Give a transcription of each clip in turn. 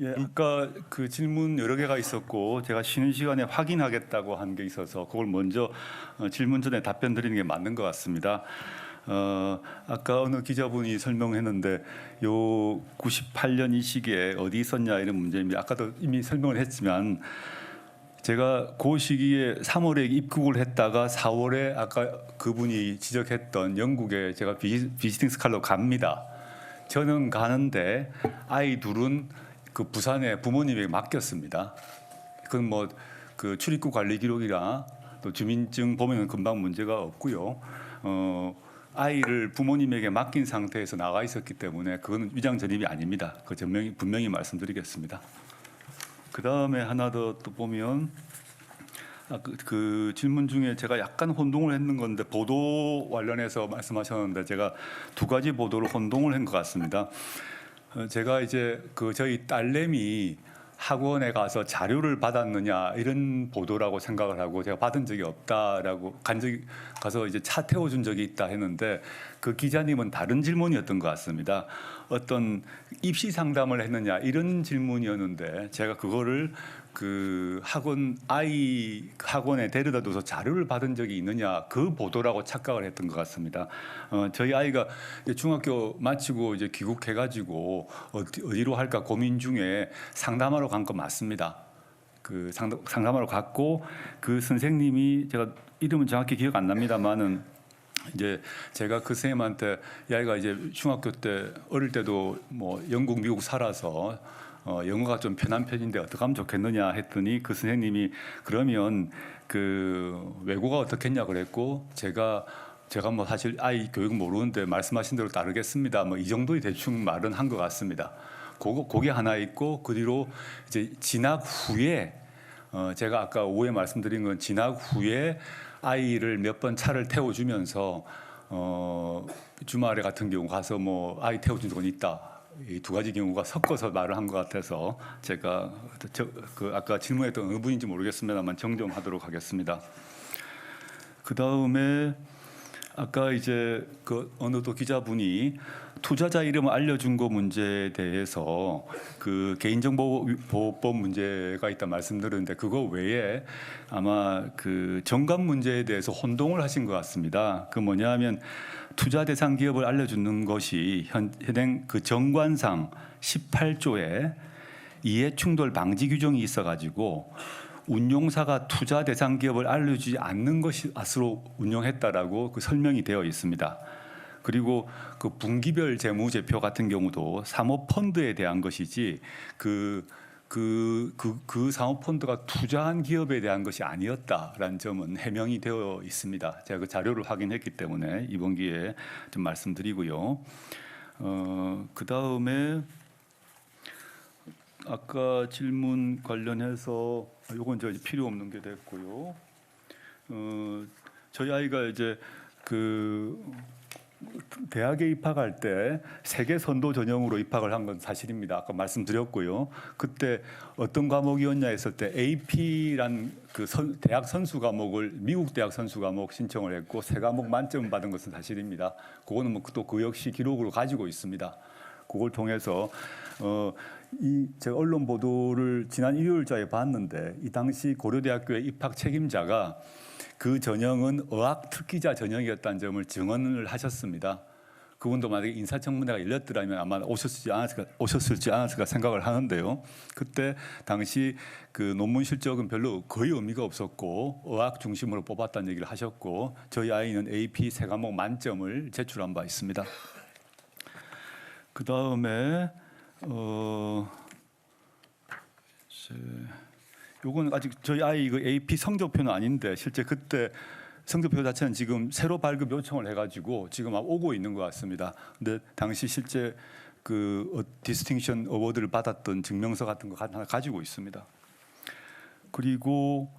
예, 아까 그 질문 여러 개가 있었고 제가 쉬는 시간에 확인하겠다고 한 게 있어서 그걸 먼저 질문 전에 답변 드리는 게 맞는 것 같습니다. 아까 어느 기자분이 설명했는데 요 98년 이 시기에 어디 있었냐 이런 문제입니다. 아까도 이미 설명을 했지만 제가 그 시기에 3월에 입국을 했다가 4월에 아까 그분이 지적했던 영국에 제가 비지팅 스칼로 갑니다. 저는 가는데 아이 둘은 그 부산에 부모님에게 맡겼습니다. 그건 뭐 그 출입국 관리 기록이나 또 주민증 보면은 금방 문제가 없고요. 아이를 부모님에게 맡긴 상태에서 나가 있었기 때문에 그거는 위장 전입이 아닙니다. 그 분명히 말씀드리겠습니다. 그 다음에 하나 더 또 보면 그 질문 중에 제가 약간 혼동을 했는 건데 보도 관련해서 말씀하셨는데 제가 두 가지 보도를 혼동을 한 것 같습니다. 제가 이제 그 저희 딸내미 학원에 가서 자료를 받았느냐 이런 보도라고 생각을 하고 제가 받은 적이 없다라고 가서 이제 차 태워준 적이 있다 했는데 그 기자님은 다른 질문이었던 것 같습니다. 어떤 입시 상담을 했느냐 이런 질문이었는데 제가 그거를 그 아이 학원에 데려다둬서 자료를 받은 적이 있느냐 그 보도라고 착각을 했던 것 같습니다. 저희 아이가 중학교 마치고 이제 귀국해가지고 어디로 할까 고민 중에 상담하러 간 거 맞습니다. 그 상담하러 갔고 그 선생님이 제가 이름은 정확히 기억 안 납니다만은 이제 제가 그 선생님한테 이 아이가 이제 중학교 때 어릴 때도 뭐 영국 미국 살아서 영어가 좀 편한 편인데 어떻게 하면 좋겠느냐 했더니 그 선생님이 그러면 그 외국어 어떻겠냐 그랬고 제가 뭐 사실 아이 교육 모르는데 말씀하신 대로 따르겠습니다. 뭐 이 정도의 대충 말은 한 것 같습니다. 그게 하나 있고 그 뒤로 이제 진학 후에 제가 아까 오후에 말씀드린 건 진학 후에 아이를 몇 번 차를 태워주면서 주말에 같은 경우 가서 뭐 아이 태워준 적은 있다. 이 두 가지 경우가 섞어서 말을 한 것 같아서 제가 그 아까 질문했던 어느 분인지 모르겠습니다만 정정하도록 하겠습니다. 그 다음에 아까 이제 그 어느 또 기자분이 투자자 이름을 알려준 거 문제에 대해서 그 개인정보보호법 문제가 있다 말씀드렸는데 그거 외에 아마 그 정관 문제에 대해서 혼동을 하신 것 같습니다. 그 뭐냐하면 투자 대상 기업을 알려주는 것이 현행 그 정관상 18조에 이해 충돌 방지 규정이 있어가지고 운용사가 투자 대상 기업을 알려주지 않는 것으로 운용했다라고 그 설명이 되어 있습니다. 그리고 그 분기별 재무제표 같은 경우도 사모펀드에 대한 것이지 그 사모펀드가 투자한 기업에 대한 것이 아니었다라는 점은 해명이 되어 있습니다. 제가 그 자료를 확인했기 때문에 이번 기회에 좀 말씀드리고요. 그 다음에 아까 질문 관련해서 이건 저 필요 없는 게 됐고요. 저희 아이가 이제 그 대학에 입학할 때 세계 선도 전형으로 입학을 한 건 사실입니다. 아까 말씀드렸고요. 그때 어떤 과목이었냐 했을 때 AP란 그 대학 선수 과목을 미국 대학 선수 과목 신청을 했고 세 과목 만점 받은 것은 사실입니다. 그거는 뭐 또 그 역시 기록으로 가지고 있습니다. 그걸 통해서 제가 언론 보도를 지난 일요일자에 봤는데 이 당시 고려대학교의 입학 책임자가 그 전형은 어학 특기자 전형이었다는 점을 증언을 하셨습니다. 그분도 만약에 인사청문회가 열렸더라면 아마 오셨을지 않았을까 생각을 하는데요. 그때 당시 그 논문 실적은 별로 거의 의미가 없었고 어학 중심으로 뽑았다는 얘기를 하셨고 저희 아이는 AP 세 과목 만점을 제출한 바 있습니다. 그 다음에 요건 아직 저희 아이 그 AP 성적표는 아닌데 실제 그때 성적표 자체는 지금 새로 발급 요청을 해가지고 지금 오고 있는 것 같습니다. 근데 당시 실제 그 디스팅션 어워드를 받았던 증명서 같은 거 하나 가지고 있습니다. 그리고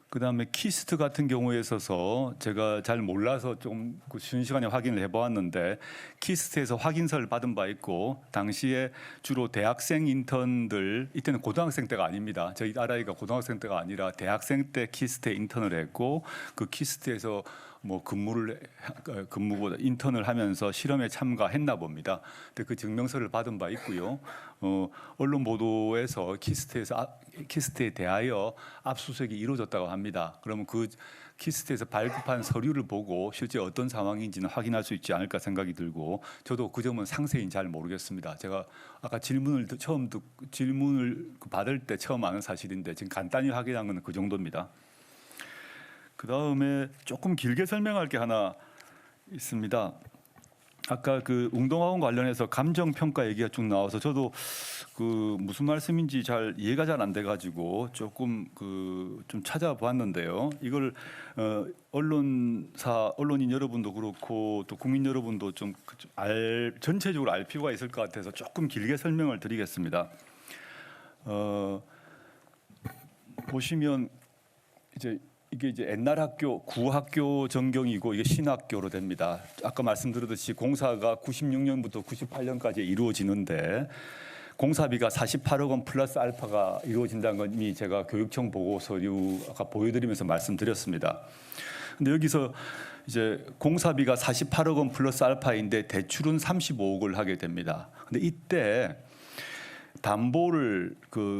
그다음에 키스트 같은 경우에 있어서 제가 잘 몰라서 좀 쉬는 시간에 확인을 해보았는데 키스트에서 확인서를 받은 바 있고 당시에 주로 대학생 인턴들 이때는 고등학생 때가 아닙니다. 저희 딸아이가 고등학생 때가 아니라 대학생 때 키스트에 인턴을 했고 그 키스트에서 뭐 근무보다 인턴을 하면서 실험에 참가했나 봅니다. 근데 그 증명서를 받은 바 있고요. 언론 보도에서 키스트에 대하여 압수수색이 이루어졌다고 합니다. 그러면 그 키스트에서 발급한 서류를 보고 실제 어떤 상황인지는 확인할 수 있지 않을까 생각이 들고, 저도 그 점은 상세히 잘 모르겠습니다. 제가 아까 질문을 받을 때 처음 아는 사실인데 지금 간단히 확인한 건 그 정도입니다. 그 다음에 조금 길게 설명할 게 하나 있습니다. 아까 그 웅동학원 관련해서 감정 평가 얘기가 쭉 나와서 저도 그 무슨 말씀인지 잘 이해가 잘 안 돼가지고 조금 좀 찾아봤는데요. 이걸 언론인 여러분도 그렇고 또 국민 여러분도 좀 전체적으로 알 필요가 있을 것 같아서 조금 길게 설명을 드리겠습니다. 보시면 이게 이제 옛날 학교 구학교 전경이고 이게 신학교로 됩니다. 아까 말씀드렸듯이 공사가 96년부터 98년까지 이루어지는데 공사비가 48억 원 플러스 알파가 이루어진다는 건 이미 제가 교육청 보고 서류 아까 보여드리면서 말씀드렸습니다. 근데 여기서 이제 공사비가 48억 원 플러스 알파인데 대출은 35억을 하게 됩니다. 근데 이때 담보를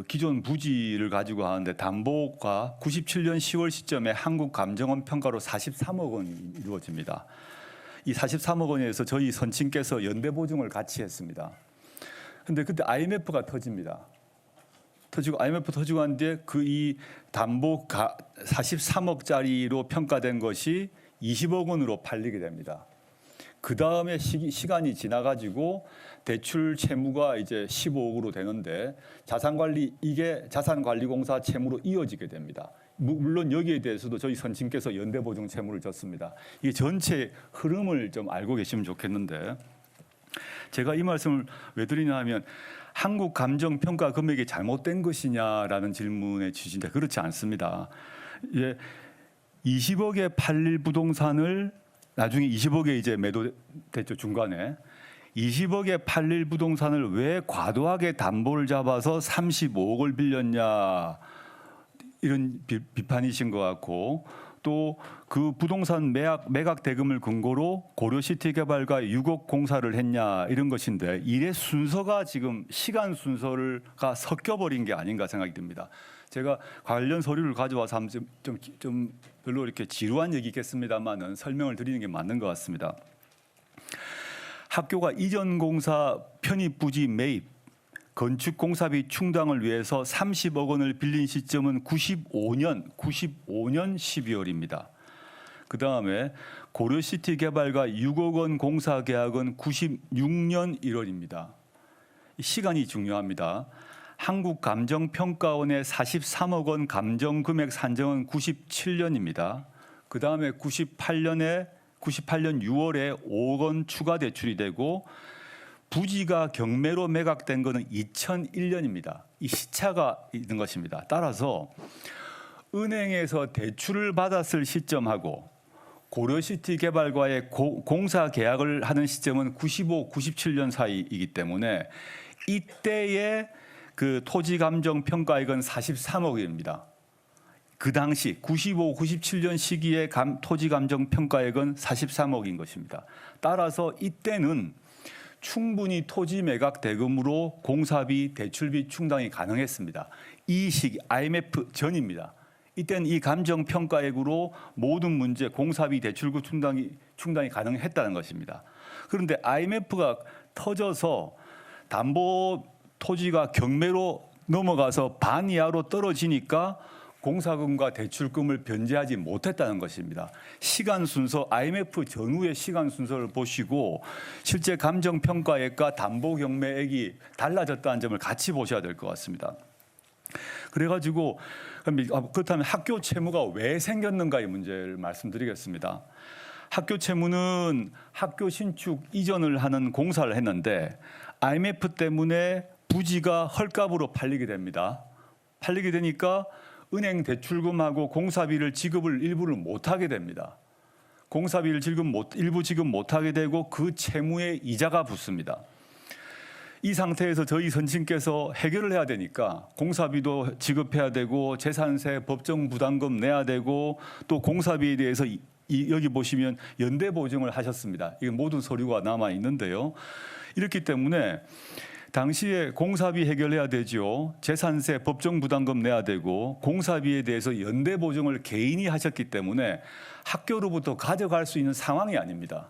기존 부지를 가지고 하는데 담보가 97년 10월 시점에 한국감정원 평가로 43억 원이 이루어집니다. 이 43억 원에서 저희 선친께서 연대 보증을 같이 했습니다. 근데 그때 IMF가 터집니다. IMF 터지고 한 뒤에 이 담보가 43억짜리로 평가된 것이 20억 원으로 팔리게 됩니다. 그 다음에 시간이 지나가지고 대출 채무가 이제 15억으로 되는데 이게 자산관리공사 채무로 이어지게 됩니다. 물론 여기에 대해서도 저희 선친께서 연대보증 채무를 졌습니다. 이게 전체 흐름을 좀 알고 계시면 좋겠는데, 제가 이 말씀을 왜 드리냐 하면 한국감정평가 금액이 잘못된 것이냐라는 질문의 취지인데 그렇지 않습니다. 20억에 팔릴 부동산을 나중에 20억에 이제 매도됐죠. 중간에 20억에 팔릴 부동산을 왜 과도하게 담보를 잡아서 35억을 빌렸냐, 이런 비판이신 것 같고, 또 그 부동산 매각 대금을 근거로 고려시티개발과 6억 공사를 했냐, 이런 것인데 일의 순서가 지금 시간 순서가 섞여버린 게 아닌가 생각이 듭니다. 제가 관련 서류를 가져와서 좀 별로 이렇게 지루한 얘기겠습니다만은 설명을 드리는 게 맞는 것 같습니다. 학교가 이전 공사 편입 부지 매입, 건축 공사비 충당을 위해서 30억 원을 빌린 시점은 95년 12월입니다. 그 다음에 고려시티 개발과 6억 원 공사 계약은 96년 1월입니다. 시간이 중요합니다. 한국감정평가원의 43억 원 감정금액 산정은 97년입니다. 그 다음에 98년 6월에 5억 원 추가 대출이 되고 부지가 경매로 매각된 것은 2001년입니다. 이 시차가 있는 것입니다. 따라서 은행에서 대출을 받았을 시점하고 고려시티 개발과의 공사 계약을 하는 시점은 95, 97년 사이이기 때문에 이때의 그 토지 감정 평가액은 43억입니다. 그 당시 95, 97년 시기의 토지 감정 평가액은 43억인 것입니다. 따라서 이때는 충분히 토지 매각 대금으로 공사비, 대출비 충당이 가능했습니다. 이 시기 IMF 전입니다. 이때는 이 감정 평가액으로 모든 문제, 공사비, 대출구 충당이 가능했다는 것입니다. 그런데 IMF가 터져서 담보 토지가 경매로 넘어가서 반 이하로 떨어지니까 공사금과 대출금을 변제하지 못했다는 것입니다. 시간 순서, IMF 전후의 시간 순서를 보시고 실제 감정평가액과 담보경매액이 달라졌다는 점을 같이 보셔야 될 것 같습니다. 그래가지고 그렇다면 학교 채무가 왜 생겼는가의 문제를 말씀드리겠습니다. 학교 채무는 학교 신축 이전을 하는 공사를 했는데 IMF 때문에 부지가 헐값으로 팔리게 됩니다. 팔리게 되니까 은행 대출금하고 공사비를 지급을 일부를 못하게 됩니다. 공사비를 일부 지급 못하게 되고 그 채무에 이자가 붙습니다. 이 상태에서 저희 선친께서 해결을 해야 되니까 공사비도 지급해야 되고 재산세 법정 부담금 내야 되고 또 공사비에 대해서 여기 보시면 연대 보증을 하셨습니다. 이게 모든 서류가 남아 있는데요. 이렇기 때문에 당시에 공사비 해결해야 되죠. 재산세 법정 부담금 내야 되고 공사비에 대해서 연대 보증을 개인이 하셨기 때문에 학교로부터 가져갈 수 있는 상황이 아닙니다.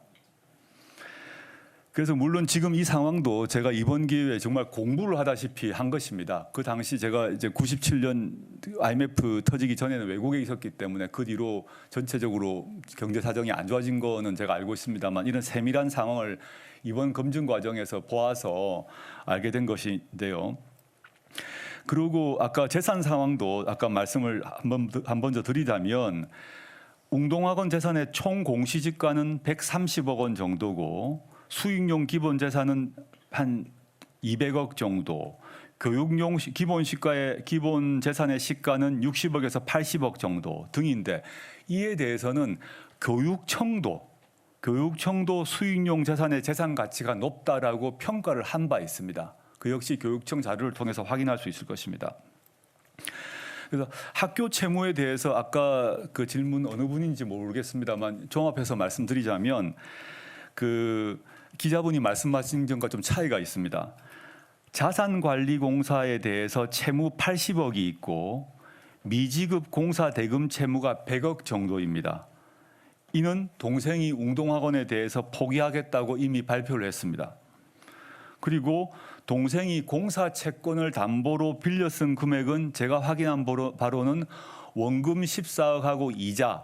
그래서 물론 지금 이 상황도 제가 이번 기회에 정말 공부를 하다시피 한 것입니다. 그 당시 제가 이제 97년 IMF 터지기 전에는 외국에 있었기 때문에 그 뒤로 전체적으로 경제 사정이 안 좋아진 거는 제가 알고 있습니다만 이런 세밀한 상황을 이번 검증 과정에서 보아서 알게 된 것인데요. 그리고 아까 재산 상황도 아까 말씀을 한 번 더 드리자면 웅동학원 재산의 총 공시지가는 130억 원 정도고 수익용 기본 재산은 한 200억 정도, 교육용 기본 재산의 시가는 60억에서 80억 정도 등인데 이에 대해서는 교육청도 수익용 재산의 재산 가치가 높다라고 평가를 한 바 있습니다. 그 역시 교육청 자료를 통해서 확인할 수 있을 것입니다. 그래서 학교 채무에 대해서 아까 그 질문 어느 분인지 모르겠습니다만 종합해서 말씀드리자면 그 기자분이 말씀하신 점과 좀 차이가 있습니다. 자산관리공사에 대해서 채무 80억이 있고 미지급 공사 대금 채무가 100억 정도입니다. 이는 동생이 웅동학원에 대해서 포기하겠다고 이미 발표를 했습니다. 그리고 동생이 공사 채권을 담보로 빌려 쓴 금액은 제가 확인한 바로는 원금 14억하고 이자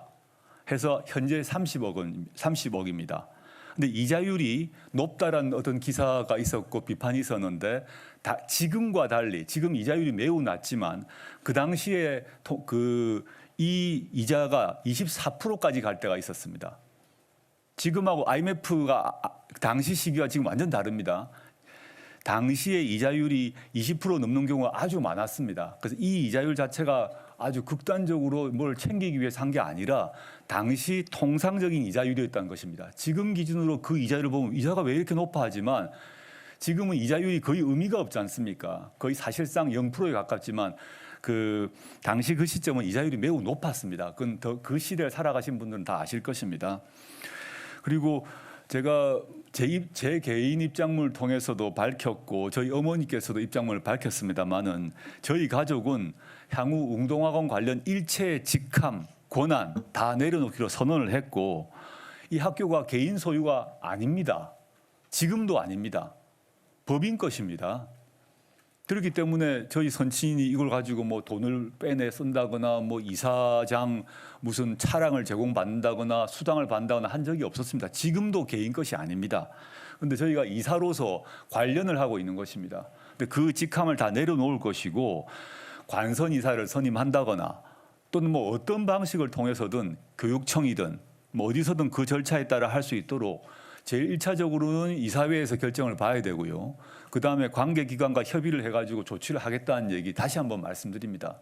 해서 현재 30억입니다. 근데 이자율이 높다라는 어떤 기사가 있었고 비판이 있었는데 지금과 달리 지금 이자율이 매우 낮지만 그 당시에 이 이자가 24%까지 갈 때가 있었습니다. 지금하고 IMF가 당시 시기와 지금 완전 다릅니다. 당시에 이자율이 20% 넘는 경우가 아주 많았습니다. 그래서 이 이자율 자체가 아주 극단적으로 뭘 챙기기 위해서 한 게 아니라 당시 통상적인 이자율이었다는 것입니다. 지금 기준으로 그 이자율을 보면 이자가 왜 이렇게 높아 하지만 지금은 이자율이 거의 의미가 없지 않습니까? 거의 사실상 0%에 가깝지만 그 당시 그 시점은 이자율이 매우 높았습니다. 그건 그 시대를 살아가신 분들은 다 아실 것입니다. 그리고 제가 제 개인 입장문을 통해서도 밝혔고 저희 어머니께서도 입장문을 밝혔습니다마는 저희 가족은 향후 웅동학원 관련 일체의 직함, 권한 다 내려놓기로 선언을 했고 이 학교가 개인 소유가 아닙니다. 지금도 아닙니다. 법인 것입니다. 그렇기 때문에 저희 선친이 이걸 가지고 뭐 돈을 빼내 쓴다거나 뭐 이사장 무슨 차량을 제공받는다거나 수당을 받는다거나 한 적이 없었습니다. 지금도 개인 것이 아닙니다. 그런데 저희가 이사로서 관련을 하고 있는 것입니다. 근데 그 직함을 다 내려놓을 것이고 관선 이사를 선임한다거나 또는 뭐 어떤 방식을 통해서든 교육청이든 뭐 어디서든 그 절차에 따라 할 수 있도록 제일 1차적으로는 이사회에서 결정을 봐야 되고요. 그다음에 관계기관과 협의를 해가지고 조치를 하겠다는 얘기 다시 한번 말씀드립니다.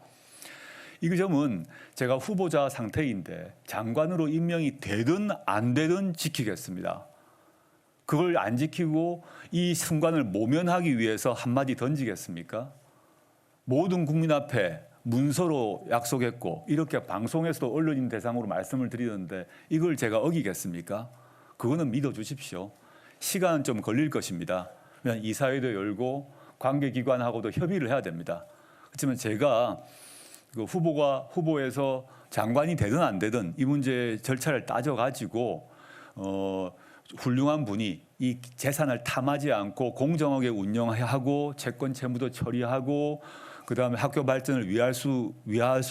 이 점은 제가 후보자 상태인데 장관으로 임명이 되든 안 되든 지키겠습니다. 그걸 안 지키고 이 순간을 모면하기 위해서 한마디 던지겠습니까? 모든 국민 앞에 문서로 약속했고 이렇게 방송에서도 언론인 대상으로 말씀을 드리는데 이걸 제가 어기겠습니까? 그거는 믿어주십시오. 시간은 좀 걸릴 것입니다. 그냥 이사회도 열고 관계기관하고도 협의를 해야 됩니다. 그렇지만 제가 그 후보에서 장관이 되든 안 되든 이 문제 절차를 따져가지고 훌륭한 분이 이 재산을 탐하지 않고 공정하게 운영하고 채권 채무도 처리하고 그다음에 학교 발전을 위할 수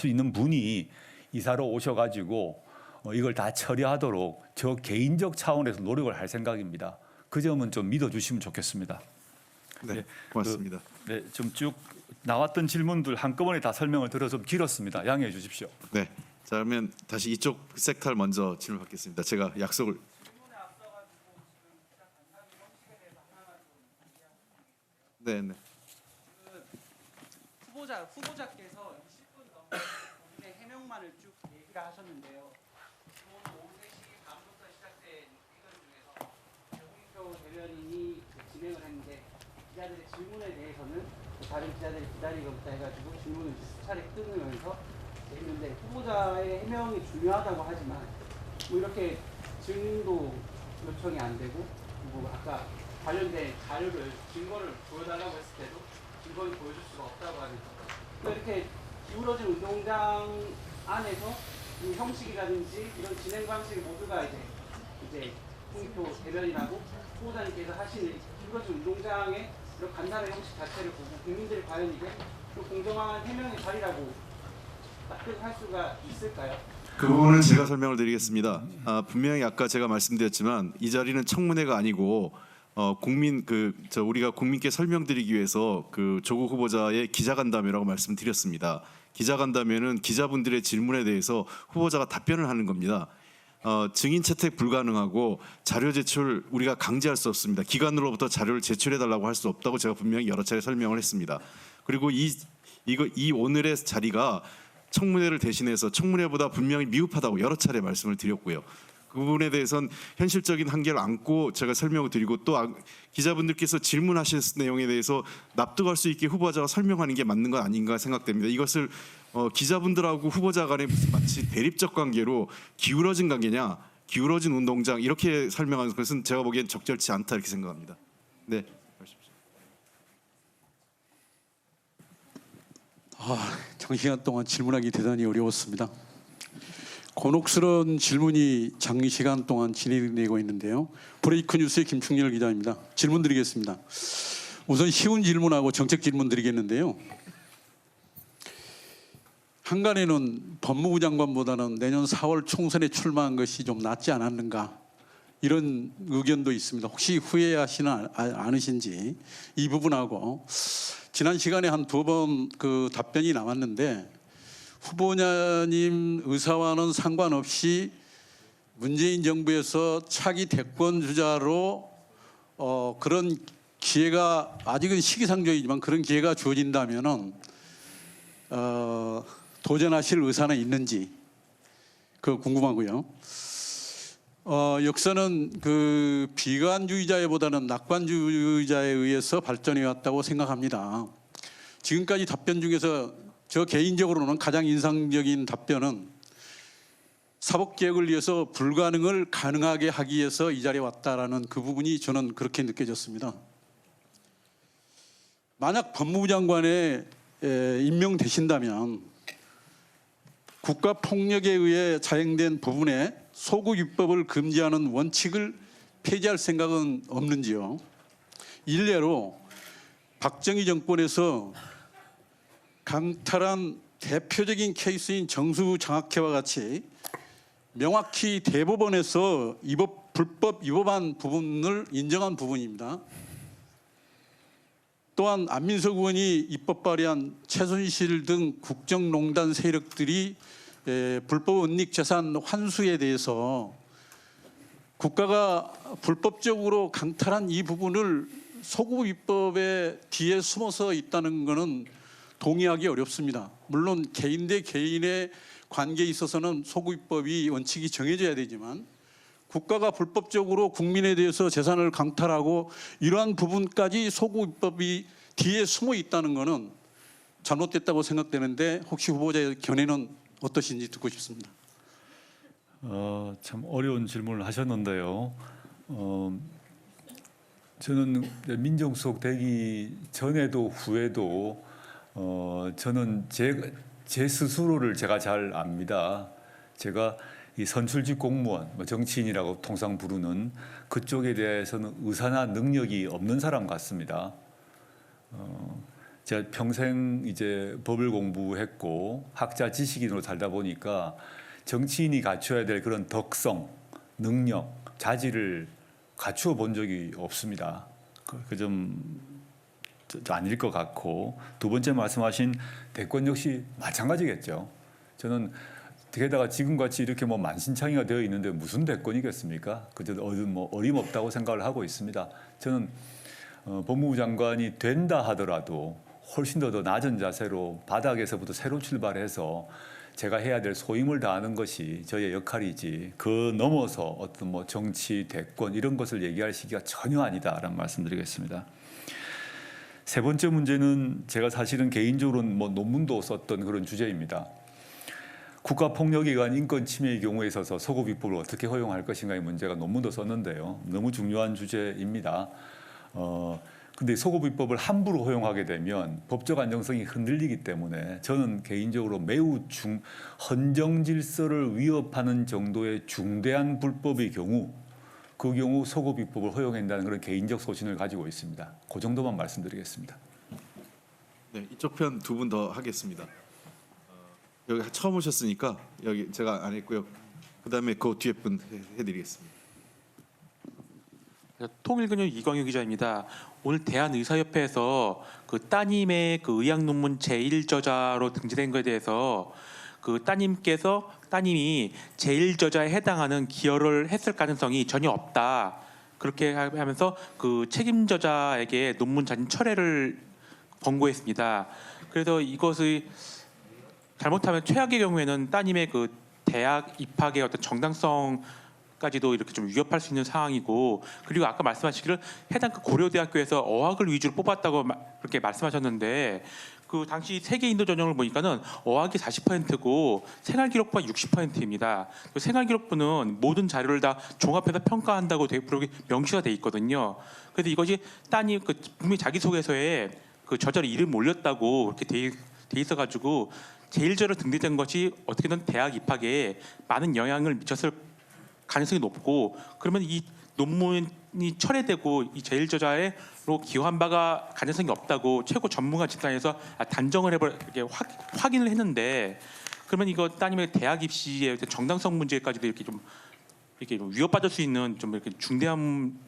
있는 분이 이사로 오셔가지고 이걸 다 처리하도록 저 개인적 차원에서 노력을 할 생각입니다. 그 점은 좀 믿어주시면 좋겠습니다. 네, 고맙습니다. 좀 쭉 나왔던 질문들 한꺼번에 다 설명을 드려서 좀 길었습니다. 양해해 주십시오. 네, 자 그러면 다시 이쪽 섹터 먼저 질문 받겠습니다. 제가 약속을. 네. 후보자께서 20분 넘게 본인의 해명만을 쭉 얘기를 하셨는데요. 오늘 오후 3시 반부터 시작된 의견 중에서 홍익표 대변인이 진행을 했는데 기자들의 질문에 대해서는 다른 기자들이 기다리고 있다 해가지고 질문을 수차례 끊으면서 했는데 후보자의 해명이 중요하다고 하지만 뭐 이렇게 증도 요청이 안 되고 뭐 아까 관련된 자료를 증거를 보여달라고 했을 때도 증거를 보여줄 수가 없다고 하는 거. 그러니까 이렇게 기울어진 운동장 안에서 이 형식이라든지 이런 진행 방식 모두가 이제 홍익표 대변인하고 후보자님께서 하시는 기울어진 운동장의 이런 간단한 형식 자체를 보고 국민들이 과연 이게 또 공정한 해명의 자리라고 납득할 수가 있을까요? 그 부분은 제가 설명을 드리겠습니다. 분명히 아까 제가 말씀드렸지만 이 자리는 청문회가 아니고 우리가 국민께 설명드리기 위해서 그 조국 후보자의 기자간담회라고 말씀드렸습니다. 기자간담회는 기자분들의 질문에 대해서 후보자가 답변을 하는 겁니다. 증인 채택 불가능하고 자료 제출 우리가 강제할 수 없습니다. 기관으로부터 자료를 제출해 달라고 할 수 없다고 제가 분명히 여러 차례 설명을 했습니다. 그리고 이 오늘의 자리가 청문회를 대신해서 청문회보다 분명히 미흡하다고 여러 차례 말씀을 드렸고요. 그 부분에 대해서는 현실적인 한계를 안고 제가 설명을 드리고 또 기자분들께서 질문하실 내용에 대해서 납득할 수 있게 후보자가 설명하는 게 맞는 건 아닌가 생각됩니다. 이것을 기자분들하고 후보자 간에 마치 대립적 관계로 기울어진 관계냐, 기울어진 운동장 이렇게 설명하는 것은 제가 보기엔 적절치 않다 이렇게 생각합니다. 네. 장시간 동안 질문하기 대단히 어려웠습니다. 곤혹스러운 질문이 장시간 동안 진행되고 있는데요. 브레이크 뉴스의 김충렬 기자입니다. 질문 드리겠습니다. 우선 쉬운 질문하고 정책 질문 드리겠는데요. 한간에는 법무부 장관보다는 내년 4월 총선에 출마한 것이 좀 낫지 않았는가 이런 의견도 있습니다. 혹시 후회하시는 않으신지 이 부분하고 지난 시간에 한 2번 그 답변이 나왔는데 후보자님 의사와는 상관없이 문재인 정부에서 차기 대권 주자로 그런 기회가 아직은 시기상조이지만 그런 기회가 주어진다면은 도전하실 의사는 있는지 그 궁금하고요. 역사는 그 비관주의자보다는 낙관주의자에 의해서 발전해 왔다고 생각합니다. 지금까지 답변 중에서 저 개인적으로는 가장 인상적인 답변은 사법개혁을 위해서 불가능을 가능하게 하기 위해서 이 자리에 왔다라는 그 부분이 저는 그렇게 느껴졌습니다. 만약 법무부 장관에 임명되신다면 국가폭력에 의해 자행된 부분에 소급 입법을 금지하는 원칙을 폐지할 생각은 없는지요? 일례로 박정희 정권에서 강탈한 대표적인 케이스인 정수장학회와 같이 명확히 대법원에서 불법 위법한 부분을 인정한 부분입니다. 또한 안민석 의원이 입법 발의한 최순실 등 국정농단 세력들이 불법 은닉 재산 환수에 대해서 국가가 불법적으로 강탈한 이 부분을 소급 입법의 뒤에 숨어서 있다는 것은 동의하기 어렵습니다. 물론 개인 대 개인의 관계에 있어서는 소급 입법이 원칙이 정해져야 되지만 국가가 불법적으로 국민에 대해서 재산을 강탈하고 이러한 부분까지 소급 입법이 뒤에 숨어 있다는 것은 잘못됐다고 생각되는데 혹시 후보자의 견해는 어떠신지 듣고 싶습니다. 참 어려운 질문을 하셨는데요. 저는 민정수석 되기 전에도 후에도 저는 제 스스로를 제가 잘 압니다. 제가 이 선출직 공무원, 정치인이라고 통상 부르는 그쪽에 대해서는 의사나 능력이 없는 사람 같습니다. 제가 평생 이제 법을 공부했고 학자 지식인으로 살다 보니까 정치인이 갖춰야 될 그런 덕성, 능력, 자질을 갖추어 본 적이 없습니다. 그 점 아닐 것 같고 두 번째 말씀하신 대권 역시 마찬가지겠죠. 저는 게다가 지금같이 이렇게 만신창이가 되어 있는데 무슨 대권이겠습니까? 그저 어림없다고 생각을 하고 있습니다. 저는 법무부 장관이 된다 하더라도 훨씬 더 낮은 자세로 바닥에서부터 새로 출발해서 제가 해야 될 소임을 다하는 것이 저의 역할이지 그 넘어서 어떤 정치, 대권 이런 것을 얘기할 시기가 전혀 아니다라는 말씀드리겠습니다. 세 번째 문제는 제가 사실은 개인적으로는 논문도 썼던 그런 주제입니다. 국가폭력에 의한 인권 침해의 경우에 있어서 소급 입법을 어떻게 허용할 것인가의 문제가 논문도 썼는데요. 너무 중요한 주제입니다. 근데 소급 입법을 함부로 허용하게 되면 법적 안정성이 흔들리기 때문에 저는 개인적으로 매우 헌정 질서를 위협하는 정도의 중대한 불법의 경우 그 경우 소급 입법을 허용한다는 그런 개인적 소신을 가지고 있습니다. 그 정도만 말씀드리겠습니다. 네, 이쪽 편 두 분 더 하겠습니다. 여기 처음 오셨으니까 여기 제가 안 했고요. 그다음에 그 뒤에 분 해드리겠습니다. 통일근육 이광유 기자입니다. 오늘 대한의사협회에서 그 따님의 그 의학 논문 제1저자로 등재된 것에 대해서 그 따님이 제1저자에 해당하는 기여를 했을 가능성이 전혀 없다. 그렇게 하면서 그 책임 저자에게 논문 자진 철회를 권고했습니다. 그래서 이것을 잘못하면 최악의 경우에는 따님의 그 대학 입학의 어떤 정당성까지도 이렇게 좀 위협할 수 있는 상황이고, 그리고 아까 말씀하시기를 해당 그 고려대학교에서 어학을 위주로 뽑았다고 그렇게 말씀하셨는데, 그 당시 세계 인도 전형을 보니까는 어학이 40%고 생활기록부가 60%입니다. 그 생활기록부는 모든 자료를 다 종합해서 평가한다고 그렇게 명시가 돼 있거든요. 그래서 이것이 따님 그 분명히 자기소개서에 그 저자를 이름 올렸다고 이렇게 돼 있어가지고 제1저로 등재된 것이 어떻게든 대학 입학에 많은 영향을 미쳤을 가능성이 높고, 그러면 이 논문이 철회되고 이 제1저자로 기여한 바가 가능성이 없다고 최고 전문가 집단에서 단정을 이렇게 확인을 했는데, 그러면 이거 따님의 대학 입시의 정당성 문제까지도 이렇게 좀 위협받을 수 있는 좀 이렇게 중대한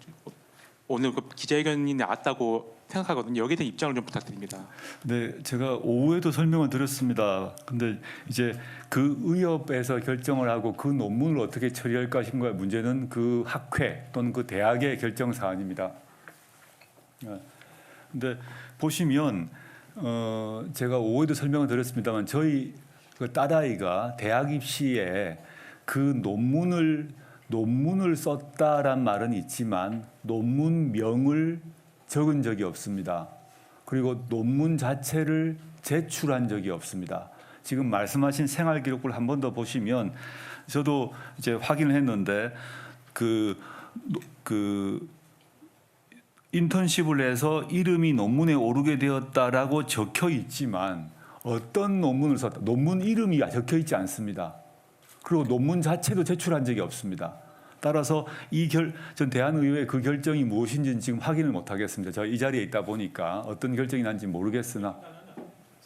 오늘 그 기자회견이 나왔다고 생각하거든요. 여기에 대한 입장을 좀 부탁드립니다. 네, 제가 오후에도 설명을 드렸습니다. 근데 이제 그 의협에서 결정을 하고 그 논문을 어떻게 처리할 것인가의 문제는 그 학회 또는 그 대학의 결정 사안입니다. 근데 보시면 제가 오후에도 설명을 드렸습니다만 저희 그 딸아이가 대학 입시에 그 논문을 썼다란 말은 있지만 논문명을 적은 적이 없습니다. 그리고 논문 자체를 제출한 적이 없습니다. 지금 말씀하신 생활기록부를 한 번 더 보시면 저도 이제 확인을 했는데 그 인턴십을 해서 이름이 논문에 오르게 되었다라고 적혀 있지만 어떤 논문을 썼다, 논문 이름이 적혀 있지 않습니다. 그리고 논문 자체도 제출한 적이 없습니다. 따라서 전 대한의회 그 결정이 무엇인지는 지금 확인을 못 하겠습니다. 제가 이 자리에 있다 보니까 어떤 결정이 난지 모르겠으나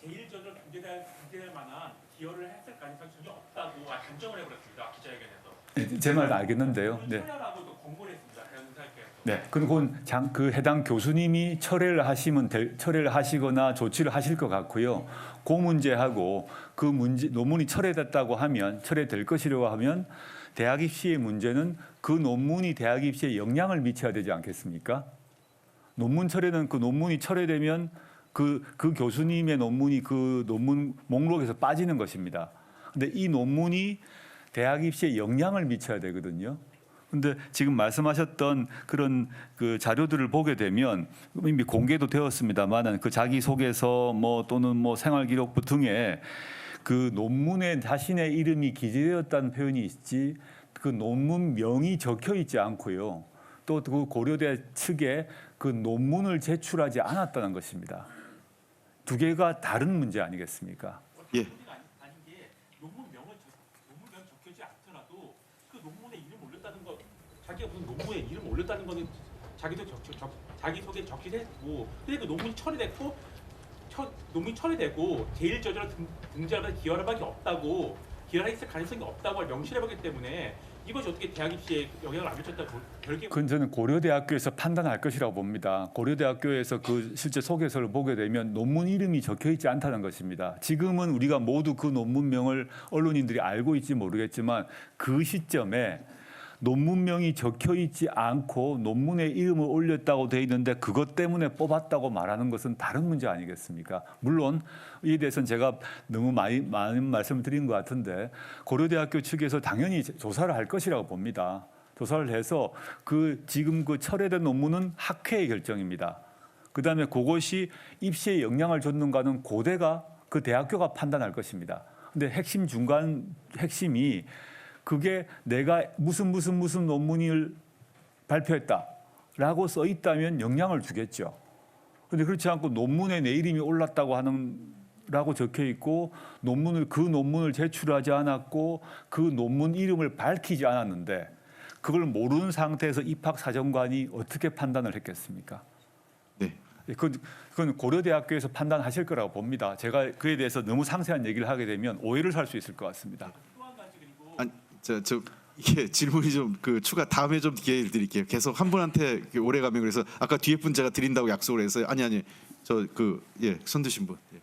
제1저자로 등재될 만한 기여를 했을 가능성이 전혀 없다고 단정을 해버렸습니다. 기자회견에서. 제 말도 알겠는데요. 네. 철회라고도 권고를 했습니다. 대한의사협회에서. 네. 그건 그 해당 교수님이 철회를 하시거나 조치를 하실 것 같고요. 그 문제하고 그 문제 논문이 철회될 것이라고 하면 대학 입시의 문제는 그 논문이 대학 입시에 영향을 미쳐야 되지 않겠습니까? 논문 철회는 그 논문이 철회되면 그 교수님의 논문이 그 논문 목록에서 빠지는 것입니다. 근데 이 논문이 대학 입시에 영향을 미쳐야 되거든요. 근데 지금 말씀하셨던 그런 그 자료들을 보게 되면 이미 공개도 되었습니다만은 그 자기소개서 또는 생활기록부 등에 그 논문에 자신의 이름이 기재되었다는 표현이 있지 그 논문명이 적혀 있지 않고요. 또 그 고려대 측에 그 논문을 제출하지 않았다는 것입니다. 두 개가 다른 문제 아니겠습니까? 예. 아닌 게 논문명 적혀있지 않더라도 그 논문에 이름 올렸다는 거, 자기가 무슨 논문에 이름 올렸다는 거는 자기 소개 적시했고, 근데 그 논문이 처리되고 제1저자로 등재하는 기여할 밖에 없다고, 기여할 있을 가능성이 없다고 명시해봤기 때문에 이것이 어떻게 대학 입시에 영향을 안 미쳤다고 별개. 그건 저는 고려대학교에서 판단할 것이라고 봅니다. 고려대학교에서 그 실제 소개서를 보게 되면 논문 이름이 적혀 있지 않다는 것입니다. 지금은 우리가 모두 그 논문명을 언론인들이 알고 있지 모르겠지만 그 시점에 논문명이 적혀 있지 않고 논문에 이름을 올렸다고 돼 있는데 그것 때문에 뽑았다고 말하는 것은 다른 문제 아니겠습니까? 물론 이에 대해서는 제가 너무 많은 말씀을 드린 것 같은데 고려대학교 측에서 당연히 조사를 할 것이라고 봅니다. 조사를 해서 지금 그 철회된 논문은 학회의 결정입니다. 그다음에 그것이 입시에 영향을 줬는가는 고대가 그 대학교가 판단할 것입니다. 근데 핵심이 그게 내가 무슨 논문을 발표했다라고 써 있다면 영향을 주겠죠. 근데 그렇지 않고 논문에 내 이름이 올랐다고 라고 적혀 있고 그 논문을 제출하지 않았고 그 논문 이름을 밝히지 않았는데 그걸 모르는 상태에서 입학사정관이 어떻게 판단을 했겠습니까? 네. 그건 고려대학교에서 판단하실 거라고 봅니다. 제가 그에 대해서 너무 상세한 얘기를 하게 되면 오해를 살 수 있을 것 같습니다. 아니, 저 이게 질문이 좀 추가 다음에 좀 기회를 드릴게요. 계속 한 분한테 오래 가면 그래서 아까 뒤에 분 제가 드린다고 약속을 해서 아니 손 드신 분. 예.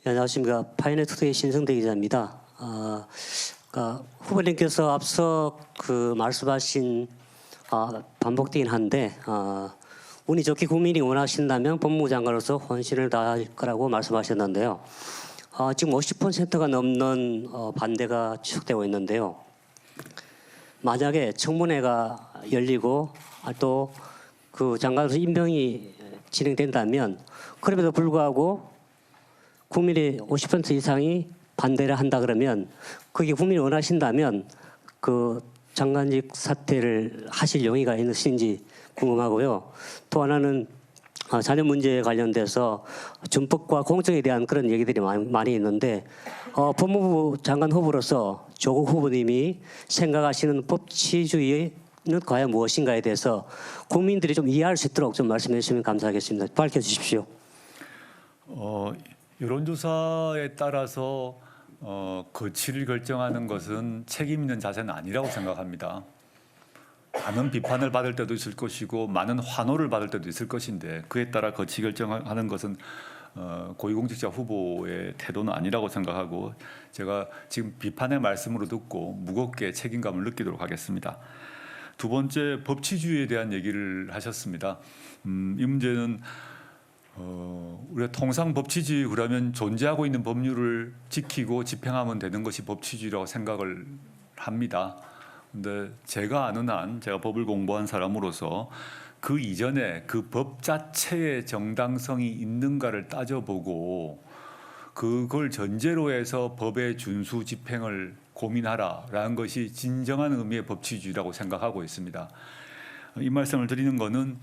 네, 안녕하십니까. 파이널투데이 신성대 기자입니다. 그러니까 후보님께서 앞서 말씀하신 반복되긴 한데 운이 좋게 국민이 원하신다면 법무부 장관으로서 헌신을 다할 거라고 말씀하셨는데요. 지금 50%가 넘는 반대가 추측되고 있는데요. 만약에 청문회가 열리고 또 그 장관으로서 임명이 진행된다면 그럼에도 불구하고 국민의 50% 이상이 반대를 한다 그러면 그게 국민이 원하신다면 그 장관직 사퇴를 하실 용의가 있으신지 궁금하고요. 또 하나는 자녀 문제에 관련돼서 준법과 공정에 대한 그런 얘기들이 많이 있는데 법무부 장관 후보로서 조국 후보님이 생각하시는 법치주의는 과연 무엇인가에 대해서 국민들이 좀 이해할 수 있도록 좀 말씀해 주시면 감사하겠습니다. 밝혀주십시오. 여론조사에 따라서 거취를 결정하는 것은 책임 있는 자세는 아니라고 생각합니다. 많은 비판을 받을 때도 있을 것이고 많은 환호를 받을 때도 있을 것인데 그에 따라 거취 결정하는 것은 고위공직자 후보의 태도는 아니라고 생각하고 제가 지금 비판의 말씀으로 듣고 무겁게 책임감을 느끼도록 하겠습니다. 두 번째, 법치주의에 대한 얘기를 하셨습니다. 이 문제는 우리가 통상 법치주의 그러면 존재하고 있는 법률을 지키고 집행하면 되는 것이 법치주의라고 생각을 합니다. 근데 제가 아는 한 제가 법을 공부한 사람으로서 그 이전에 그 법 자체의 정당성이 있는가를 따져보고 그걸 전제로 해서 법의 준수 집행을 고민하라라는 것이 진정한 의미의 법치주의라고 생각하고 있습니다. 이 말씀을 드리는 것은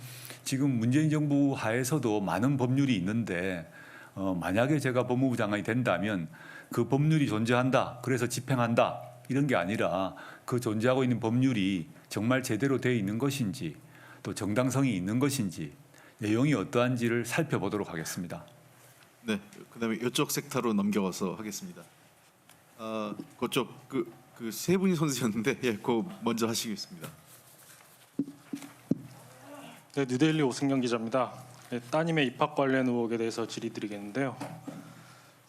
지금 문재인 정부 하에서도 많은 법률이 있는데 만약에 제가 법무부 장관이 된다면 그 법률이 존재한다, 그래서 집행한다 이런 게 아니라 그 존재하고 있는 법률이 정말 제대로 되어 있는 것인지 또 정당성이 있는 것인지 내용이 어떠한지를 살펴보도록 하겠습니다. 네. 그다음에 이쪽 섹터로 넘겨가서 하겠습니다. 그쪽 그 세 분이 손 드셨는데 그거 먼저 하시겠습니다. 네, 뉴데일리 오승경 기자입니다. 네, 따님의 입학 관련 의혹에 대해서 질의드리겠는데요.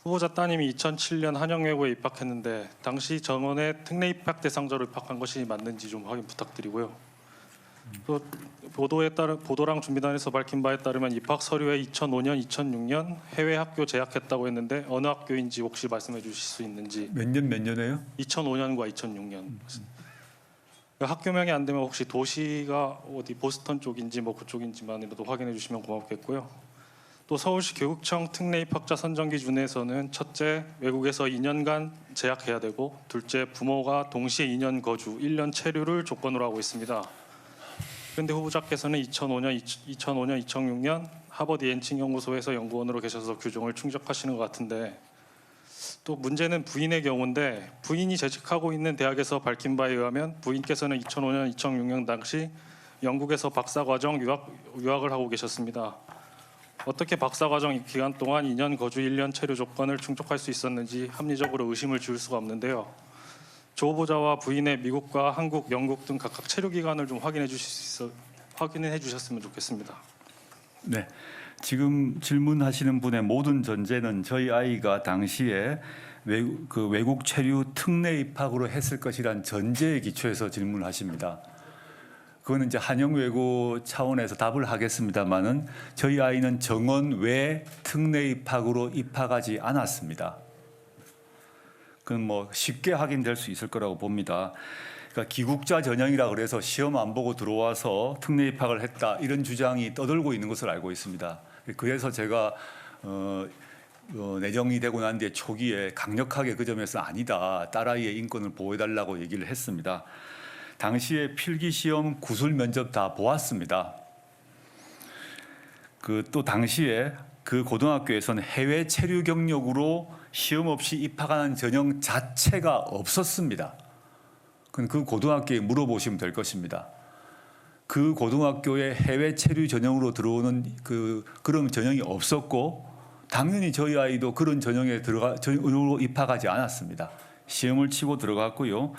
후보자 따님이 2007년 한영외고에 입학했는데 당시 정원의 특례 입학 대상자로 입학한 것이 맞는지 좀 확인 부탁드리고요. 또 보도랑 준비단에서 밝힌 바에 따르면 입학 서류에 2005년, 2006년 해외 학교 재학했다고 했는데 어느 학교인지 혹시 말씀해 주실 수 있는지. 몇 년에요? 2005년과 2006년. 학교명이 안 되면 혹시 도시가 어디 보스턴 쪽인지 뭐 그쪽인지만이라도 확인해 주시면 고맙겠고요. 또 서울시 교육청 특례 입학자 선정 기준에서는 첫째, 외국에서 2년간 재학해야 되고 둘째, 부모가 동시에 2년 거주, 1년 체류를 조건으로 하고 있습니다. 그런데 후보자께서는 2005년, 2006년 하버드 옌칭 연구소에서 연구원으로 계셔서 규정을 충족하시는 것 같은데 또 문제는 부인의 경우인데 부인이 재직하고 있는 대학에서 밝힌 바에 의하면 부인께서는 2005년, 2006년 당시 영국에서 박사과정 유학을 하고 계셨습니다. 어떻게 박사과정 기간 동안 2년 거주 1년 체류 조건을 충족할 수 있었는지 합리적으로 의심을 지을 수가 없는데요. 조 후보자와 부인의 미국과 한국, 영국 등 각각 체류 기간을 좀 확인해 주셨으면 좋겠습니다. 네. 지금 질문하시는 분의 모든 전제는 저희 아이가 당시에 외국 체류 특례 입학으로 했을 것이란 전제에 기초해서 질문하십니다. 그거는 이제 한영외고 차원에서 답을 하겠습니다만은 저희 아이는 정원 외 특례 입학으로 입학하지 않았습니다. 그건 뭐 쉽게 확인될 수 있을 거라고 봅니다. 그러니까 기국자 전형이라 그래서 시험 안 보고 들어와서 특례 입학을 했다 이런 주장이 떠돌고 있는 것을 알고 있습니다. 그래서 제가 내정이 되고 난 뒤에 초기에 강력하게 그 점에서 아니다. 딸아이의 인권을 보호해달라고 얘기를 했습니다. 당시에 필기시험, 구술 면접 다 보았습니다. 또 당시에 그 고등학교에서는 해외 체류 경력으로 시험 없이 입학하는 전형 자체가 없었습니다. 그 고등학교에 물어보시면 될 것입니다. 그 고등학교에 해외 체류 전형으로 들어오는 그런 전형이 없었고 당연히 저희 아이도 그런 전형으로 입학하지 않았습니다. 시험을 치고 들어갔고요.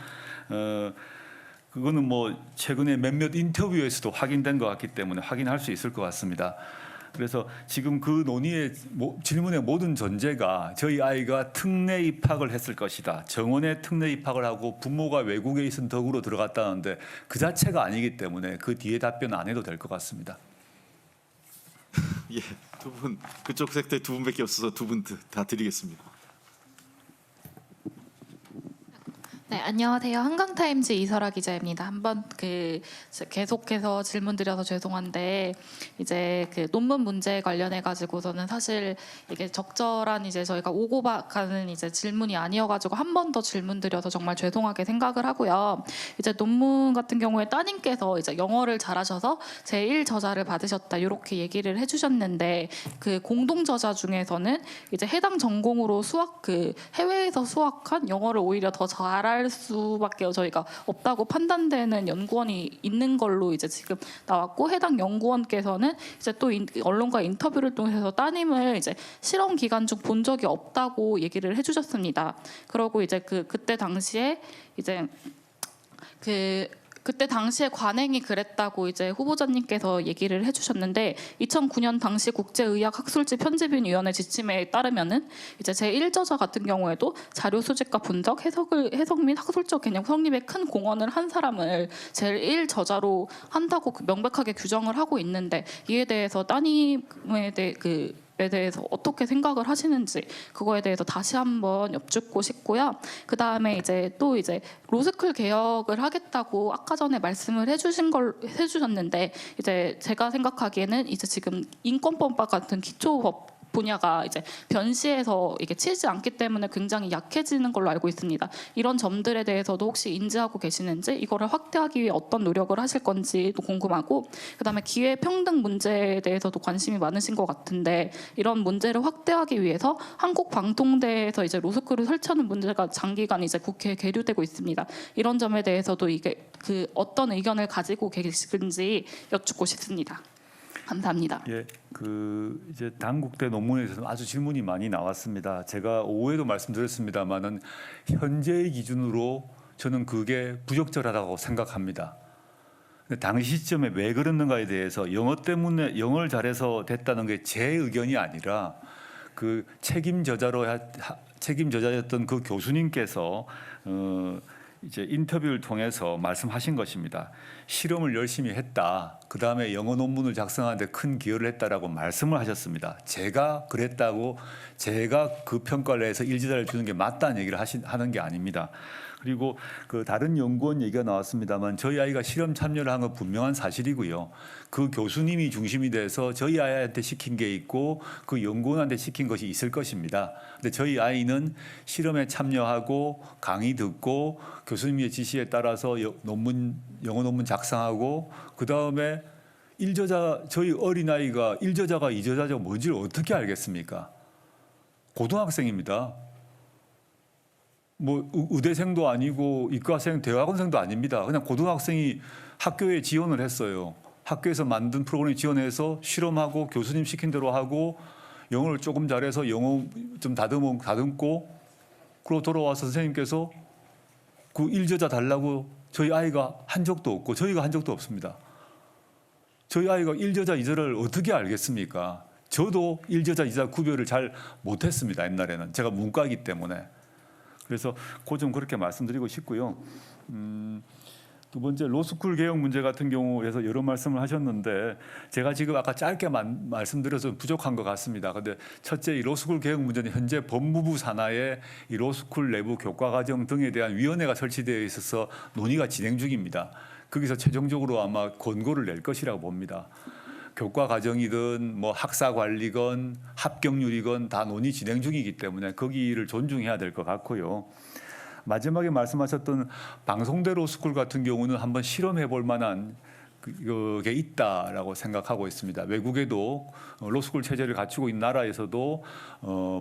그거는 뭐 최근에 몇몇 인터뷰에서도 확인된 것 같기 때문에 확인할 수 있을 것 같습니다. 그래서 지금 그 논의의 질문의 모든 전제가 저희 아이가 특례 입학을 했을 것이다. 정원에 특례 입학을 하고 부모가 외국에 있은 덕으로 들어갔다는데 그 자체가 아니기 때문에 그 뒤에 답변 안 해도 될 것 같습니다. 예, 두 분 그쪽 색대 두 분밖에 없어서 두 분 다 드리겠습니다. 네, 안녕하세요. 한강타임즈 이설아 기자입니다. 한번 계속해서 질문 드려서 죄송한데 이제 그 논문 문제에 관련해 가지고서는 사실 이게 적절한 이제 저희가 오고 가는 이제 질문이 아니어가지고 한 번 더 질문 드려서 정말 죄송하게 생각을 하고요. 이제 논문 같은 경우에 따님께서 이제 영어를 잘하셔서 제1 저자를 받으셨다 이렇게 얘기를 해주셨는데 그 공동 저자 중에서는 이제 해당 전공으로 해외에서 수학한 영어를 오히려 더 잘할 수밖에 저희가 없다고 판단되는 연구원이 있는 걸로 이제 지금 나왔고 해당 연구원께서는 이제 또 언론과 인터뷰를 통해서 따님을 이제 실험 기간 중 본 적이 없다고 얘기를 해주셨습니다. 그러고 이제 그때 당시에 그때 당시에 관행이 그랬다고 이제 후보자님께서 얘기를 해주셨는데 2009년 당시 국제의학학술지 편집인위원회 지침에 따르면은 이제 제1저자 같은 경우에도 자료 수집과 분석, 해석 및 학술적 개념 성립에 큰 공헌을 한 사람을 제1저자로 한다고 명백하게 규정을 하고 있는데 이에 대해서 따님에 대해서 어떻게 생각을 하시는지 그거에 대해서 다시 한번 여쭙고 싶고요. 그 다음에 이제 로스쿨 개혁을 하겠다고 아까 전에 말씀을 해주셨는데 이제 제가 생각하기에는 이제 지금 인권법 같은 기초법 분야가 이제 변시에서 이게 치지 않기 때문에 굉장히 약해지는 걸로 알고 있습니다. 이런 점들에 대해서도 혹시 인지하고 계시는지 이거를 확대하기 위해 어떤 노력을 하실 건지도 궁금하고 그다음에 기회 평등 문제에 대해서도 관심이 많으신 것 같은데 이런 문제를 확대하기 위해서 한국 방통대에서 이제 로스쿨을 설치하는 문제가 장기간 이제 국회에 계류되고 있습니다. 이런 점에 대해서도 이게 어떤 의견을 가지고 계신지 여쭙고 싶습니다. 감사합니다. 예, 이제 당국대 논문에서 아주 질문이 많이 나왔습니다. 제가 오후에도 말씀드렸습니다만은 현재의 기준으로 저는 그게 부적절하다고 생각합니다. 근데 당시 시점에 왜 그랬는가에 대해서 영어 때문에 영어를 잘해서 됐다는 게 제 의견이 아니라 그 책임저자였던 그 교수님께서 이제 인터뷰를 통해서 말씀하신 것입니다. 실험을 열심히 했다. 그 다음에 영어 논문을 작성하는데 큰 기여를 했다라고 말씀을 하셨습니다. 제가 그랬다고 제가 그 평가를 해서 일지자를 주는 게 맞다는 얘기를 하는 게 아닙니다. 그리고 다른 연구원 얘기가 나왔습니다만 저희 아이가 실험 참여를 한 건 분명한 사실이고요. 그 교수님이 중심이 돼서 저희 아이한테 시킨 게 있고 그 연구원한테 시킨 것이 있을 것입니다. 근데 저희 아이는 실험에 참여하고 강의 듣고 교수님의 지시에 따라서 영어 논문 작성하고 그 다음에 저희 어린아이가 1저자가 2저자가 뭔지를 어떻게 알겠습니까? 고등학생입니다. 뭐 의대생도 아니고 이과생, 대학원생도 아닙니다. 그냥 고등학생이 학교에 지원을 했어요. 학교에서 만든 프로그램 지원해서 실험하고 교수님 시킨 대로 하고 영어를 조금 잘해서 영어 좀 다듬고 그러고 돌아와서 선생님께서 그 1저자 달라고 저희 아이가 한 적도 없고 저희가 한 적도 없습니다. 저희 아이가 1저자, 2저자를 어떻게 알겠습니까? 저도 1저자, 2저자 구별을 잘 못했습니다. 옛날에는. 제가 문과이기 때문에. 그래서 그 점 그렇게 말씀드리고 싶고요. 두 번째 로스쿨 개혁 문제 같은 경우에서 여러 말씀을 하셨는데 제가 지금 아까 짧게 말씀드려서 부족한 것 같습니다. 그런데 첫째 이 로스쿨 개혁 문제는 현재 법무부 산하에 이 로스쿨 내부 교과 과정 등에 대한 위원회가 설치되어 있어서 논의가 진행 중입니다. 거기서 최종적으로 아마 권고를 낼 것이라고 봅니다. 교과 과정이든 뭐 학사 관리건 합격률이건 다 논의 진행 중이기 때문에 거기를 존중해야 될 것 같고요. 마지막에 말씀하셨던 방송대 로스쿨 같은 경우는 한번 실험해 볼 만한 그게 있다라고 생각하고 있습니다. 외국에도 로스쿨 체제를 갖추고 있는 나라에서도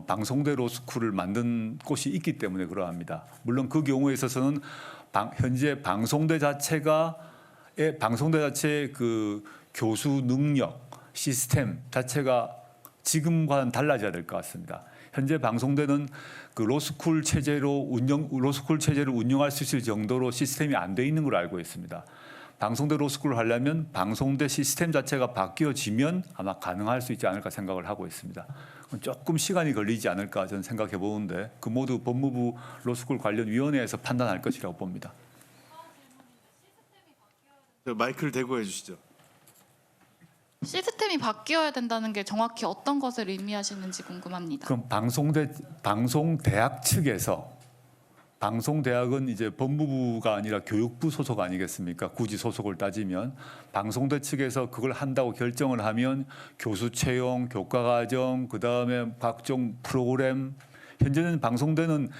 방송대 로스쿨을 만든 곳이 있기 때문에 그러합니다. 물론 그 경우에 있어서는 현재 방송대 자체의 그 교수 능력 시스템 자체가 지금과는 달라져야 될 것 같습니다. 현재 방송대는 그 로스쿨 체제를 운영할 수 있을 정도로 시스템이 안 돼 있는 걸로 알고 있습니다. 방송대 로스쿨을 하려면 방송대 시스템 자체가 바뀌어지면 아마 가능할 수 있지 않을까 생각을 하고 있습니다. 조금 시간이 걸리지 않을까 저는 생각해 보는데 그 모두 법무부 로스쿨 관련 위원회에서 판단할 것이라고 봅니다. 마이크를 대고 해주시죠. 시스템이 바뀌어야 된다는 게 정확히 어떤 것을 의미하시는지 궁금합니다. 그럼 방송대학 측에서 방송대학은 이제 법무부가 아니라 교육부 소속 아니겠습니까? 굳이 소속을 따지면 방송대 측에서 그걸 한다고 결정을 하면 교수 채용, 교과과정, 그 다음에 각종 프로그램 현재는 방송대는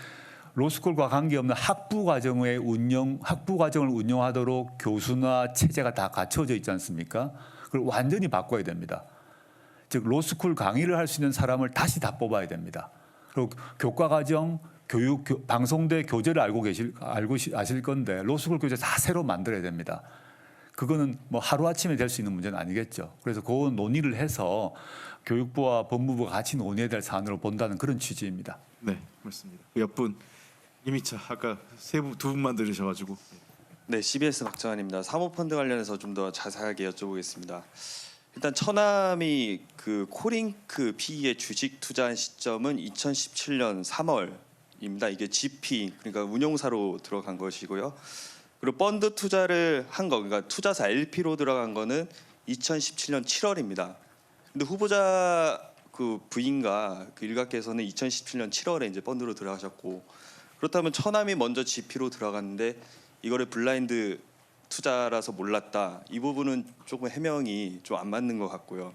로스쿨과 관계없는 학부 과정을 운영하도록 교수나 체제가 다 갖춰져 있지 않습니까? 그걸 완전히 바꿔야 됩니다. 즉 로스쿨 강의를 할 수 있는 사람을 다시 다 뽑아야 됩니다. 그리고 교과과정 방송대 교재를 아실 건데 로스쿨 교재 다 새로 만들어야 됩니다. 그거는 뭐 하루아침에 될 수 있는 문제는 아니겠죠. 그래서 그 논의를 해서 교육부와 법무부가 같이 논의해야 될 사안으로 본다는 그런 취지입니다. 네, 맞습니다. 옆분 이미차 아까 두 분만 들으셔가지고. 네, CBS 박정환입니다. 사모펀드 관련해서 좀 더 자세하게 여쭤보겠습니다. 일단 처남이 그 코링크 PE에 주식 투자한 시점은 2017년 3월입니다. 이게 GP 그러니까 운용사로 들어간 것이고요. 그리고 펀드 투자를 한 거, 그러니까 투자사 LP로 들어간 거는 2017년 7월입니다. 근데 후보자 그 부인과 그 일가께서는 2017년 7월에 이제 펀드로 들어가셨고, 그렇다면 처남이 먼저 GP로 들어갔는데 이거를 블라인드 투자라서 몰랐다. 이 부분은 조금 해명이 좀 안 맞는 것 같고요.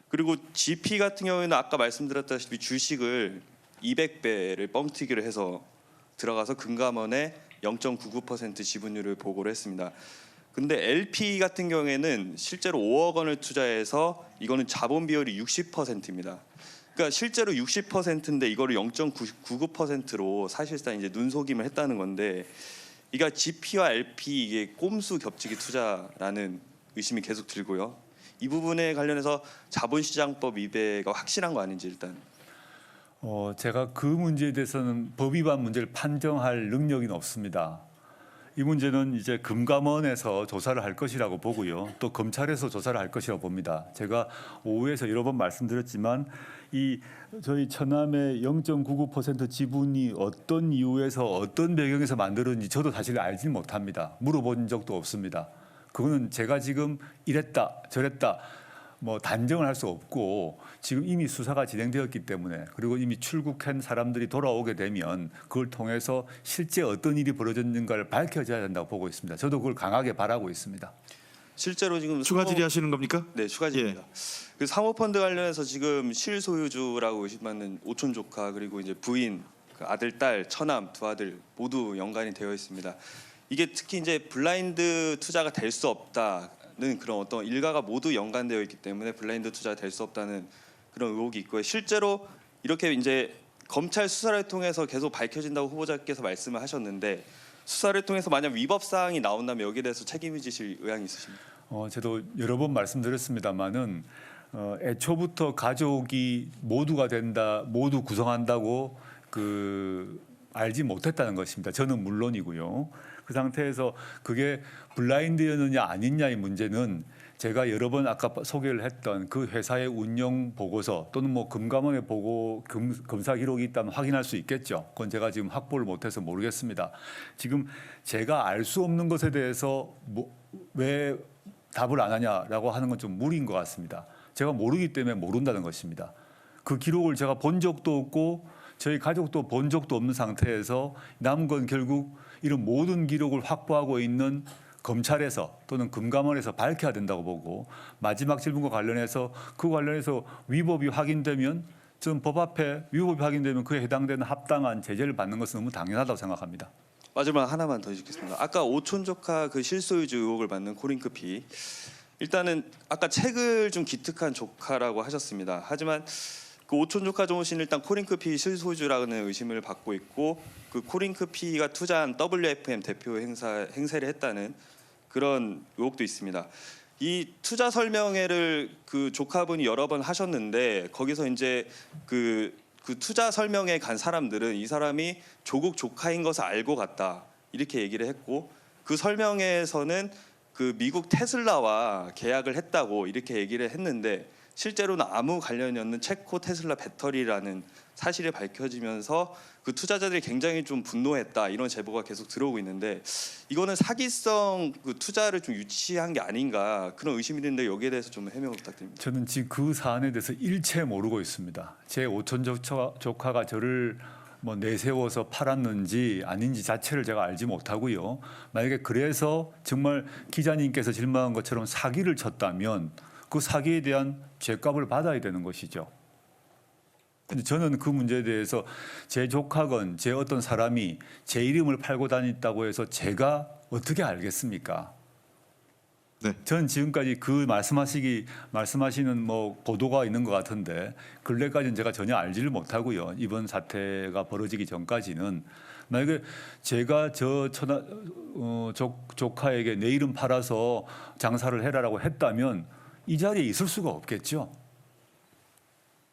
그리고 GP 같은 경우에는 아까 말씀드렸다시피 주식을 200배를 뻥튀기를 해서 들어가서 금감원에 0.99% 지분율을 보고를 했습니다. 근데 LP 같은 경우에는 실제로 5억 원을 투자해서 이거는 자본 비율이 60%입니다. 그러니까 실제로 60%인데 이거를 0.99%로 사실상 이제 눈속임을 했다는 건데, 이가 GP와 LP 이게 꼼수 겹치기 투자라는 의심이 계속 들고요. 이 부분에 관련해서 자본시장법 위배가 확실한 거 아닌지 일단. 제가 그 문제에 대해서는 법 위반 문제를 판정할 능력이 없습니다. 이 문제는 이제 금감원에서 조사를 할 것이라고 보고요. 또 검찰에서 조사를 할 것이라고 봅니다. 제가 오후에서 여러 번 말씀드렸지만 이 저희 처남의 0.99% 지분이 어떤 이유에서 어떤 배경에서 만들었는지 저도 사실 알지 못합니다. 물어본 적도 없습니다. 그거는 제가 지금 이랬다 저랬다 뭐 단정을 할 수 없고 지금 이미 수사가 진행되었기 때문에, 그리고 이미 출국한 사람들이 돌아오게 되면 그걸 통해서 실제 어떤 일이 벌어졌는가를 밝혀져야 된다고 보고 있습니다. 저도 그걸 강하게 바라고 있습니다. 실제로 지금 추가 질의하시는 겁니까? 네, 추가 질의입니다. 그 사모펀드 관련해서 지금 실소유주라고 의심받는 오촌 조카 그리고 이제 부인, 그 아들, 딸, 처남 두 아들 모두 연관이 되어 있습니다. 이게 특히 이제 블라인드 투자가 될 수 없다는 그런 어떤 일가가 모두 연관되어 있기 때문에 블라인드 투자가 될 수 없다는 그런 의혹이 있고요. 실제로 이렇게 이제 검찰 수사를 통해서 계속 밝혀진다고 후보자께서 말씀을 하셨는데, 수사를 통해서 만약 위법 사항이 나온다면 여기에 대해서 책임을 지실 의향이 있으십니까? 저도 여러 번 말씀드렸습니다마는 애초부터 가족이 모두가 된다, 모두 구성한다고 알지 못했다는 것입니다. 저는 물론이고요. 그 상태에서 그게 블라인드였느냐 아니냐의 문제는 제가 여러 번 아까 소개를 했던 그 회사의 운영 보고서 또는 뭐 금감원의 보고 검사 기록이 있다면 확인할 수 있겠죠. 그건 제가 지금 확보를 못해서 모르겠습니다. 지금 제가 알 수 없는 것에 대해서 왜 답을 안 하냐라고 하는 건 좀 무리인 것 같습니다. 제가 모르기 때문에 모른다는 것입니다. 그 기록을 제가 본 적도 없고 저희 가족도 본 적도 없는 상태에서 남은 건 결국 이런 모든 기록을 확보하고 있는 검찰에서 또는 금감원에서 밝혀야 된다고 보고 마지막 질문과 관련해서 그 관련해서 위법이 확인되면 전 법 앞에 위법이 확인되면 그에 해당되는 합당한 제재를 받는 것은 너무 당연하다고 생각합니다. 마지막 하나만 더 해주겠습니다. 아까 오촌 조카 그 실소유주 의혹을 받는 코링크피, 일단은 아까 책을 좀 기특한 조카라고 하셨습니다. 하지만 그 오촌 조카 종 씨는 일단 코링크피 실소유주라는 의심을 받고 있고, 그 코링크피가 투자한 WFM 대표 행세를 했다는 그런 의혹도 있습니다. 이 투자 설명회를 그 조카분이 여러 번 하셨는데 거기서 이제 그 투자 설명회 간 사람들은 이 사람이 조국 조카인 것을 알고 갔다 이렇게 얘기를 했고, 그 설명회에서는 그 미국 테슬라와 계약을 했다고 이렇게 얘기를 했는데 실제로는 아무 관련이 없는 체코 테슬라 배터리라는 사실이 밝혀지면서 그 투자자들이 굉장히 좀 분노했다 이런 제보가 계속 들어오고 있는데, 이거는 사기성 그 투자를 좀 유치한 게 아닌가 그런 의심이 드는데 여기에 대해서 좀 해명을 부탁드립니다. 저는 지금 그 사안에 대해서 일체 모르고 있습니다. 제 오촌 조카가 저를 뭐 내세워서 팔았는지 아닌지 자체를 제가 알지 못하고요. 만약에 그래서 정말 기자님께서 질문한 것처럼 사기를 쳤다면 그 사기에 대한 죄값을 받아야 되는 것이죠. 근데 저는 그 문제에 대해서 제 조카건 제 어떤 사람이 제 이름을 팔고 다녔다고 해서 제가 어떻게 알겠습니까? 네. 저는 지금까지 그 말씀하시는 뭐 보도가 있는 것 같은데 근래까지는 제가 전혀 알지를 못하고요. 이번 사태가 벌어지기 전까지는 만약에 제가 저 조카에게 내 이름 팔아서 장사를 해라라고 했다면 이 자리에 있을 수가 없겠죠.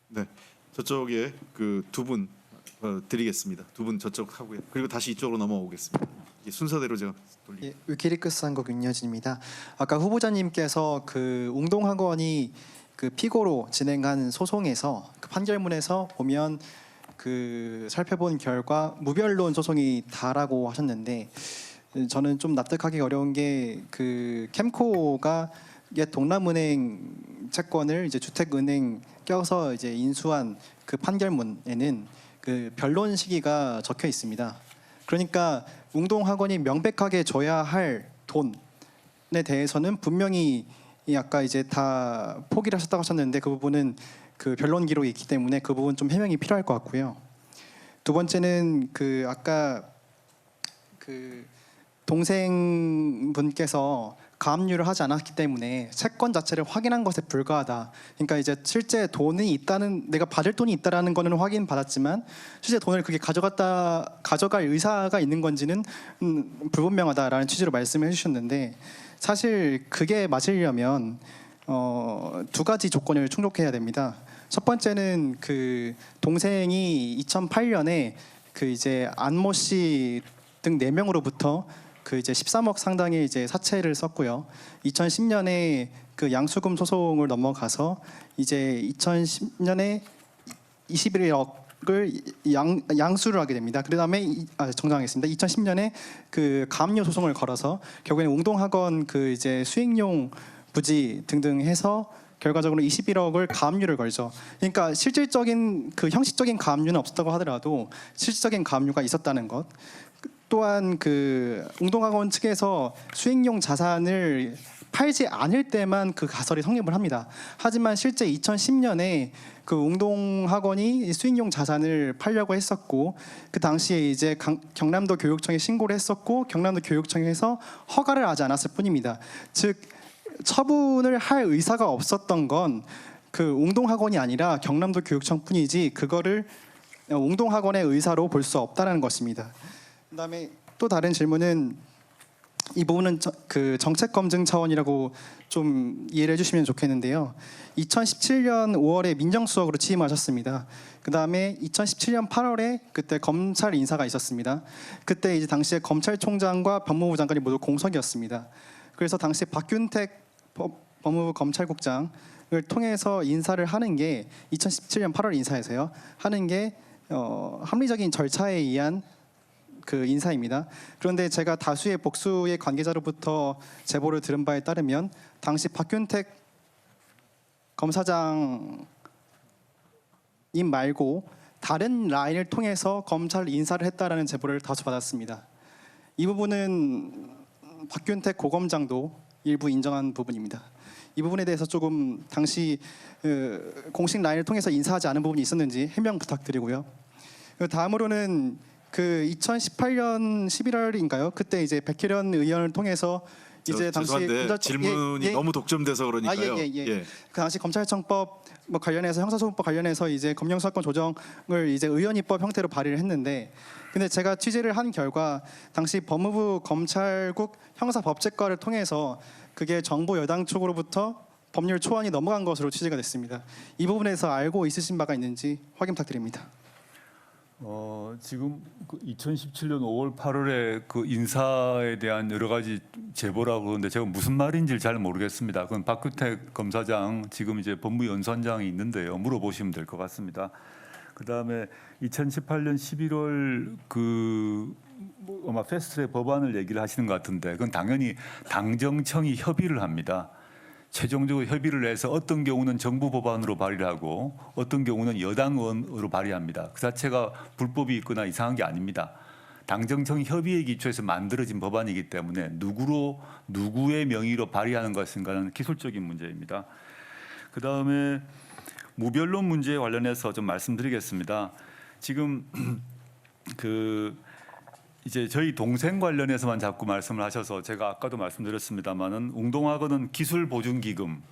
네. 저쪽에 그 두 분 드리겠습니다. 두 분 저쪽 하고요. 그리고 다시 이쪽으로 넘어오겠습니다. 이 순서대로 제가 돌릴게요. 예, 위키리크스 한국 윤여진입니다. 아까 후보자님께서 그 웅동학원이 그 피고로 진행한 소송에서 그 판결문에서 보면 그 살펴본 결과 무변론 소송이다라고 하셨는데, 저는 좀 납득하기 어려운 게 그 캠코가 옛 동남은행 채권을 이제 주택은행 껴서 이제 인수한 그 판결문에는 그 변론 시기가 적혀 있습니다. 그러니까 웅동학원이 명백하게 줘야 할 돈에 대해서는 분명히 아까 이제 다 포기를 하셨다고 하셨는데 그 부분은 그 변론 기록이 있기 때문에 그 부분 좀 해명이 필요할 것 같고요. 두 번째는 그 아까 그 동생분께서 가압류를 하지 않았기 때문에 채권 자체를 확인한 것에 불과하다. 그러니까 이제 실제 돈이 있다는, 내가 받을 돈이 있다라는 거는 확인 받았지만 실제 돈을 그게 가져갈 의사가 있는 건지는 불분명하다라는 취지로 말씀해 주셨는데, 사실 그게 맞으려면 두 가지 조건을 충족해야 됩니다. 첫 번째는 그 동생이 2008년에 그 이제 안모 씨 등 4명으로부터 그 이제 13억 상당의 이제 사채를 썼고요. 2010년에 그 양수금 소송을 넘어가서 이제 2010년에 21억을 양수를 하게 됩니다. 그다음에 정정하겠습니다. 2010년에 그 가압류 소송을 걸어서 결국에는 웅동학원 그 이제 수익용 부지 등등 해서 결과적으로 21억을 가압류를 걸죠. 그러니까 실질적인 그 형식적인 가압류는 없었다고 하더라도 실질적인 가압류가 있었다는 것. 또한 그 웅동학원 측에서 수익용 자산을 팔지 않을 때만 그 가설이 성립을 합니다. 하지만 실제 2010년에 그 웅동학원이 수익용 자산을 팔려고 했었고, 그 당시에 이제 경남도 교육청에 신고를 했었고 경남도 교육청에서 허가를 하지 않았을 뿐입니다. 즉 처분을 할 의사가 없었던 건 그 웅동학원이 아니라 경남도 교육청뿐이지 그거를 웅동학원의 의사로 볼 수 없다는 것입니다. 그다음에 또 다른 질문은, 이 부분은 그 정책 검증 차원이라고 좀 이해를 해주시면 좋겠는데요. 2017년 5월에 민정수석으로 취임하셨습니다. 그다음에 2017년 8월에 그때 검찰 인사가 있었습니다. 그때 이제 당시에 검찰총장과 법무부 장관이 모두 공석이었습니다. 그래서 당시 박균택 법무부 검찰국장을 통해서 인사를 하는 게 2017년 8월 인사에서요. 하는 게 합리적인 절차에 의한 그 인사입니다. 그런데 제가 다수의 복수의 관계자로부터 제보를 들은 바에 따르면 당시 박균택 검사장님 말고 다른 라인을 통해서 검찰 인사를 했다라는 제보를 다수 받았습니다. 이 부분은 박균택 고검장도 일부 인정한 부분입니다. 이 부분에 대해서 조금 당시 공식 라인을 통해서 인사하지 않은 부분이 있었는지 해명 부탁드리고요. 다음으로는 그 2018년 11월인가요? 그때 이제 백혜련 의원을 통해서 이제 당시 죄송한데 질문이 너무 독점돼서 그러니까요. 예. 그 당시 검찰청법 뭐 관련해서 형사소송법 관련해서 이제 검경수사권 조정을 이제 의원입법 형태로 발의를 했는데, 근데 제가 취재를 한 결과 당시 법무부 검찰국 형사법제과를 통해서 그게 정부 여당 쪽으로부터 법률 초안이 넘어간 것으로 취재가 됐습니다. 이 부분에서 알고 있으신 바가 있는지 확인 부탁드립니다. 지금 그 2017년 5월 8월에 그 인사에 대한 여러 가지 제보라고 그러는데 제가 무슨 말인지 잘 모르겠습니다. 그건 박규택 검사장 지금 이제 법무연수원장이 있는데요. 물어보시면 될 것 같습니다. 그다음에 2018년 11월 뭐 아마 패스트트랙 법안을 얘기를 하시는 것 같은데 그건 당연히 당정청이 협의를 합니다. 최종적으로 협의를 해서 어떤 경우는 정부 법안으로 발의를 하고 어떤 경우는 여당 의원으로 발의합니다. 그 자체가 불법이 있거나 이상한 게 아닙니다. 당정청 협의에 기초해서 만들어진 법안이기 때문에 누구의 명의로 발의하는 것인가는 기술적인 문제입니다. 그다음에 무변론 문제에 관련해서 좀 말씀드리겠습니다. 지금 이제 저희 동생 관련해서만 자꾸 말씀을 하셔서 제가 아까도 말씀드렸습니다마는 웅동학원은 기술보증기금,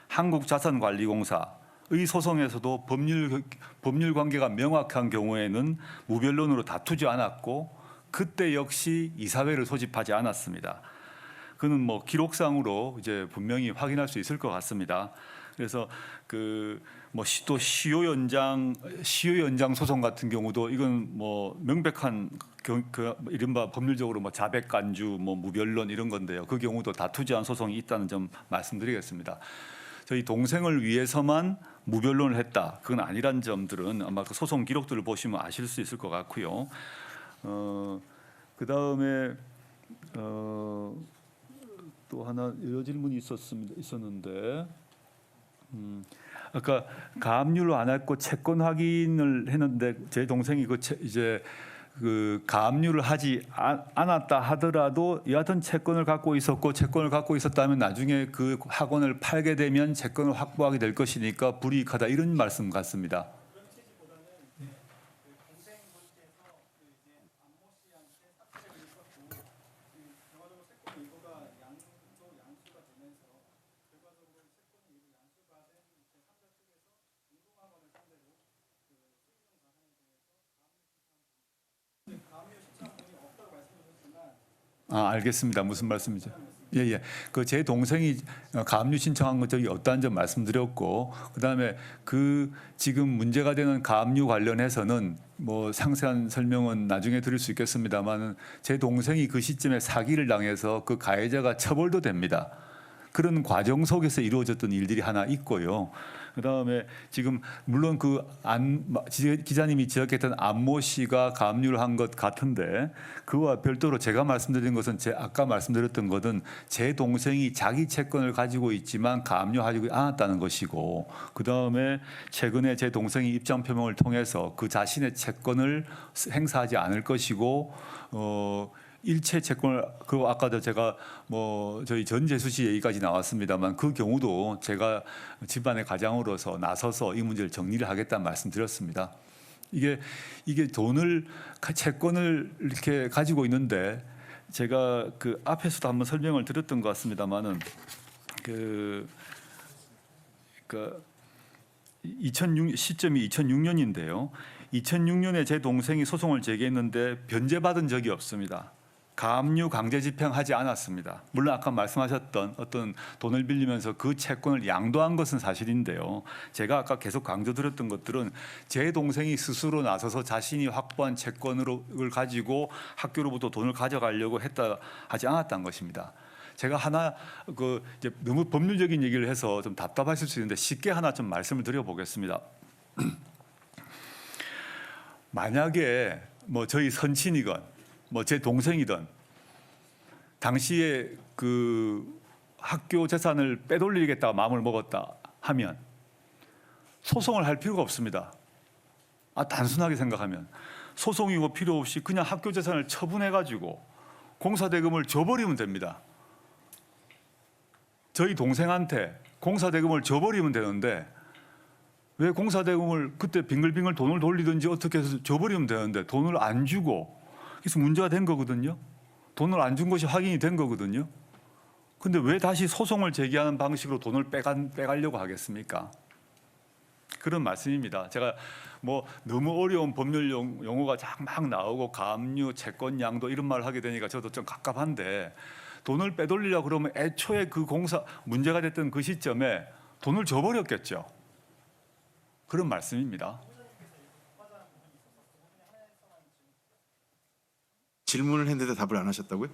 한국자산관리공사의 소송에서도 법률 관계가 명확한 경우에는 무변론으로 다투지 않았고 그때 역시 이사회를 소집하지 않았습니다. 그는 뭐 기록상으로 이제 분명히 확인할 수 있을 것 같습니다. 그래서 또 시효 연장 소송 같은 경우도 이건 뭐 명백한 이른바 법률적으로 뭐 자백 간주, 뭐 무변론 이런 건데요. 그 경우도 다투지 않은 소송이 있다는 점 말씀드리겠습니다. 저희 동생을 위해서만 무변론을 했다. 그건 아니란 점들은 아마 그 소송 기록들을 보시면 아실 수 있을 것 같고요. 그 다음에 또 하나 여러 질문이 있었는데. 아까 가압류를 안 했고 채권 확인을 했는데 제 동생이 그 가압류를 하지 않았다 하더라도 여하튼 채권을 갖고 있었다면 나중에 그 학원을 팔게 되면 채권을 확보하게 될 것이니까 불이익하다 이런 말씀 같습니다. 알겠습니다. 무슨 말씀이죠? 예. 그 제 동생이 가압류 신청한 건 저기 없다는 점 말씀드렸고, 그다음에 지금 문제가 되는 가압류 관련해서는 뭐 상세한 설명은 나중에 드릴 수 있겠습니다만은 제 동생이 그 시점에 사기를 당해서 그 가해자가 처벌도 됩니다. 그런 과정 속에서 이루어졌던 일들이 하나 있고요. 그다음에 지금 물론 기자님이 지적했던 안모 씨가 가압류를 한 것 같은데 그와 별도로 제가 말씀드린 것은 아까 말씀드렸던 것은 제 동생이 자기 채권을 가지고 있지만 가압류하지 않았다는 것이고, 그다음에 최근에 제 동생이 입장 표명을 통해서 그 자신의 채권을 행사하지 않을 것이고 일체 채권을 그리고 아까도 제가 뭐 저희 전재수 씨 얘기까지 나왔습니다만 그 경우도 제가 집안의 가장으로서 나서서 이 문제를 정리를 하겠다는 말씀드렸습니다. 이게 채권을 이렇게 가지고 있는데 제가 그 앞에서도 한번 설명을 드렸던 것 같습니다만은 시점이 2006년인데요. 2006년에 제 동생이 소송을 제기했는데 변제받은 적이 없습니다. 가압류 강제 집행하지 않았습니다. 물론 아까 말씀하셨던 어떤 돈을 빌리면서 그 채권을 양도한 것은 사실인데요. 제가 아까 계속 강조드렸던 것들은 제 동생이 스스로 나서서 자신이 확보한 채권을 가지고 학교로부터 돈을 가져가려고 하지 않았다는 것입니다. 제가 하나 이제 너무 법률적인 얘기를 해서 좀 답답하실 수 있는데 쉽게 하나 좀 말씀을 드려보겠습니다. 만약에 뭐 저희 선친이건 뭐 제 동생이든 당시에 그 학교 재산을 빼돌리겠다고 마음을 먹었다 하면 소송을 할 필요가 없습니다. 단순하게 생각하면 소송이고 필요 없이 그냥 학교 재산을 처분해가지고 공사대금을 줘버리면 됩니다. 저희 동생한테 공사대금을 줘버리면 되는데 왜 공사대금을 그때 빙글빙글 돈을 돌리든지 어떻게 해서 줘버리면 되는데 돈을 안 주고, 그래서 문제가 된 거거든요. 돈을 안 준 것이 확인이 된 거거든요. 근데 왜 다시 소송을 제기하는 방식으로 돈을 빼가려고 하겠습니까? 그런 말씀입니다. 제가 뭐 너무 어려운 법률 용어가 막 나오고 가압류, 채권 양도 이런 말을 하게 되니까 저도 좀 갑갑한데, 돈을 빼돌리려고 그러면 애초에 그 공사 문제가 됐던 그 시점에 돈을 줘버렸겠죠. 그런 말씀입니다. 질문을 했는데 답을 안 하셨다고요?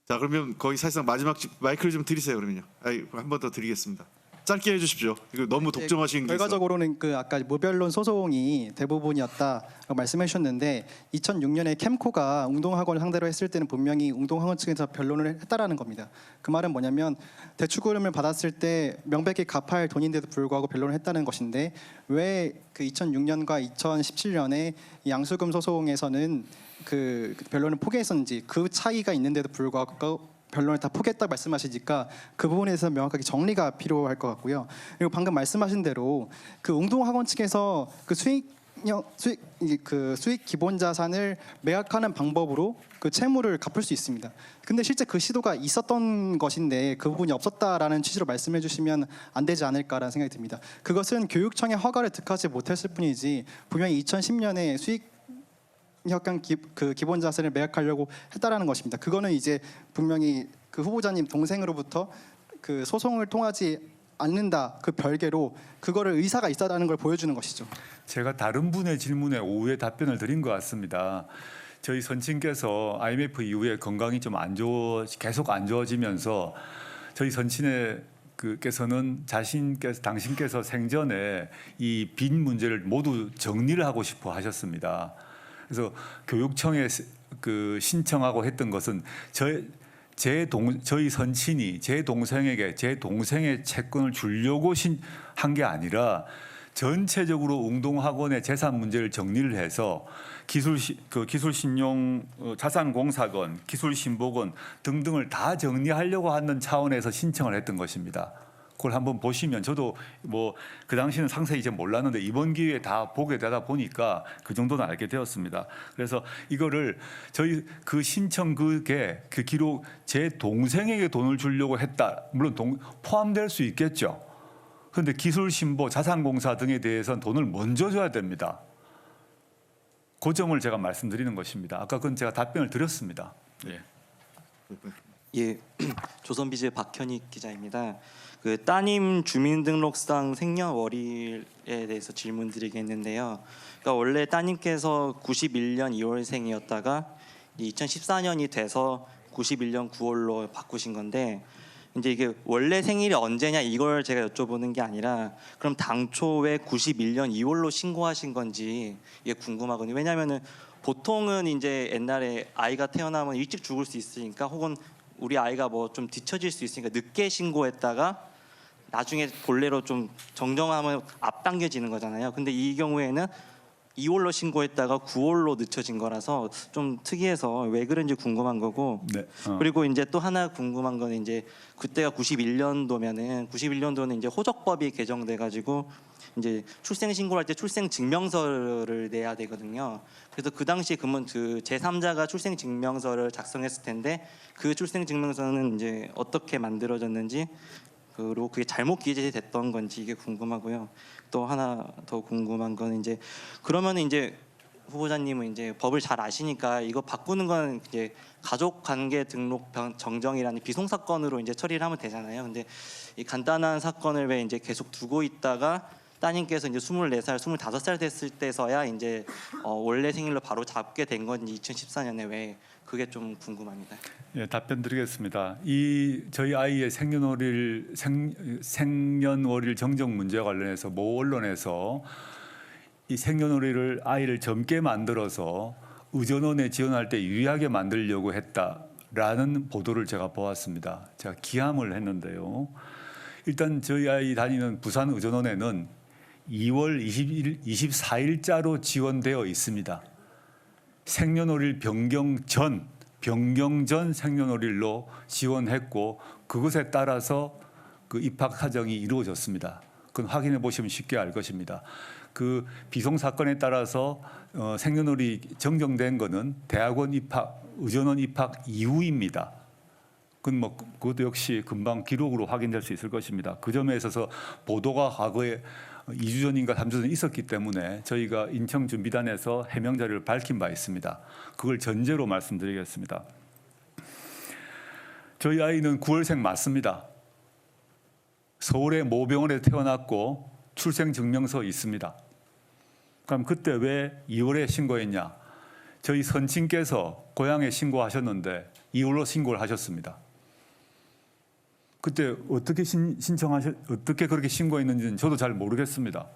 자, 그러면 거의 사실상 마지막 마이크를 좀 드리세요. 그러면요. 한 번 더 드리겠습니다. 짧게 해주십시오. 이거 너무 독점하신 게 있어서. 결과적으로는 그 아까 무변론 소송이 대부분이었다고 말씀해 주셨는데 2006년에 캠코가 웅동학원을 상대로 했을 때는 분명히 웅동학원 측에서 변론을 했다라는 겁니다. 그 말은 뭐냐면 대출구름을 받았을 때 명백히 갚아야 할 돈인데도 불구하고 변론을 했다는 것인데, 왜 그 2006년과 2017년에 양수금 소송에서는 그 변론을 포기했었는지, 그 차이가 있는데도 불구하고 변론을 다 포기했다고 말씀하시니까 그 부분에 대해서 명확하게 정리가 필요할 것 같고요. 그리고 방금 말씀하신 대로 그 웅동학원 측에서 그 수익 기본 자산을 매각하는 방법으로 그 채무를 갚을 수 있습니다. 근데 실제 그 시도가 있었던 것인데 그 부분이 없었다라는 취지로 말씀해 주시면 안 되지 않을까라는 생각이 듭니다. 그것은 교육청의 허가를 득하지 못했을 뿐이지 분명히 2010년에 수익 약간 그 기본 자산을 매각하려고 했다라는 것입니다. 그거는 이제 분명히 그 후보자님 동생으로부터 그 소송을 통하지 않는다 그 별개로 그거를 의사가 있다라는 걸 보여주는 것이죠. 제가 다른 분의 질문에 오후에 답변을 드린 것 같습니다. 저희 선친께서 IMF 이후에 건강이 좀 계속 안 좋아지면서 저희 선친의 그께서는 당신께서 생전에 이 빈 문제를 모두 정리를 하고 싶어 하셨습니다. 그래서 교육청에 그 신청하고 했던 것은 저희 선친이 제 동생에게 제 동생의 채권을 주려고 한 게 아니라 전체적으로 웅동학원의 재산 문제를 정리를 해서 기술신용 자산공사건, 기술신보건 등등을 다 정리하려고 하는 차원에서 신청을 했던 것입니다. 그걸 한번 보시면, 저도 뭐 그 당시는 상세히 이제 몰랐는데 이번 기회에 다 보게 되다 보니까 그 정도는 알게 되었습니다. 그래서 이거를 저희 그 신청 그 기록 제 동생에게 돈을 주려고 했다, 물론 포함될 수 있겠죠. 그런데 기술신보, 자산공사 등에 대해서는 돈을 먼저 줘야 됩니다. 그 점을 제가 말씀드리는 것입니다. 아까 그건 제가 답변을 드렸습니다. 예. 예, 조선비즈의 박현익 기자입니다. 그 따님 주민등록상 생년월일에 대해서 질문드리겠는데요. 그러니까 원래 따님께서 91년 2월생이었다가 2014년이 돼서 91년 9월로 바꾸신 건데, 이제 이게 원래 생일이 언제냐 이걸 제가 여쭤보는 게 아니라 그럼 당초에 91년 2월로 신고하신 건지 이게 궁금하거든요. 왜냐하면은 보통은 이제 옛날에 아이가 태어나면 일찍 죽을 수 있으니까, 혹은 우리 아이가 뭐 좀 뒤처질 수 있으니까 늦게 신고했다가 나중에 본래로 좀 정정하면 앞당겨지는 거잖아요. 근데 이 경우에는 2월로 신고했다가 9월로 늦춰진 거라서 좀 특이해서 왜 그런지 궁금한 거고. 네. 그리고 이제 또 하나 궁금한 건, 이제 그때가 91년도는 이제 호적법이 개정돼 가지고 이제 출생 신고를 할 때 출생 증명서를 내야 되거든요. 그래서 그 당시에 그러면 그 제3자가 출생 증명서를 작성했을 텐데 그 출생 증명서는 이제 어떻게 만들어졌는지, 그리고 그게 잘못 기재됐던 건지 이게 궁금하고요. 또 하나 더 궁금한 건, 이제 그러면 이제 후보자님은 이제 법을 잘 아시니까 이거 바꾸는 건 이제 가족관계 등록 정정이라는 비송 사건으로 이제 처리를 하면 되잖아요. 근데 이 간단한 사건을 왜 이제 계속 두고 있다가 따님께서 이제 24살, 25살 됐을 때서야 이제 원래 생일로 바로 잡게 된 건지 2014년에 왜, 그게 좀 궁금합니다. 예, 답변 드리겠습니다. 저희 아이의 생년월일 정정 문제와 관련해서 모 언론에서 이 생년월일을 아이를 젊게 만들어서 의전원에 지원할 때 유리하게 만들려고 했다라는 보도를 제가 보았습니다. 제가 기함을 했는데요. 일단 저희 아이 다니는 부산 의전원에는 2월 24일자로 지원되어 있습니다. 생년월일 변경 전 생년월일로 지원했고 그것에 따라서 그 입학 사정이 이루어졌습니다. 그건 확인해 보시면 쉽게 알 것입니다. 그 비송 사건에 따라서 생년월일이 정정된 거는 대학원 입학, 의전원 입학 이후입니다. 그건 뭐 그것도 역시 금방 기록으로 확인될 수 있을 것입니다. 그 점에 있어서 보도가 과거에 2주 전인가 3주 전에 있었기 때문에 저희가 인청 준비단에서 해명 자료를 밝힌 바 있습니다. 그걸 전제로 말씀드리겠습니다. 저희 아이는 9월생 맞습니다. 서울의 모병원에 태어났고 출생 증명서 있습니다. 그럼 그때 왜 2월에 신고했냐? 저희 선친께서 고향에 신고하셨는데 2월로 신고를 하셨습니다. 그때 어떻게 어떻게 그렇게 신고했는지는 저도 잘 모르겠습니다.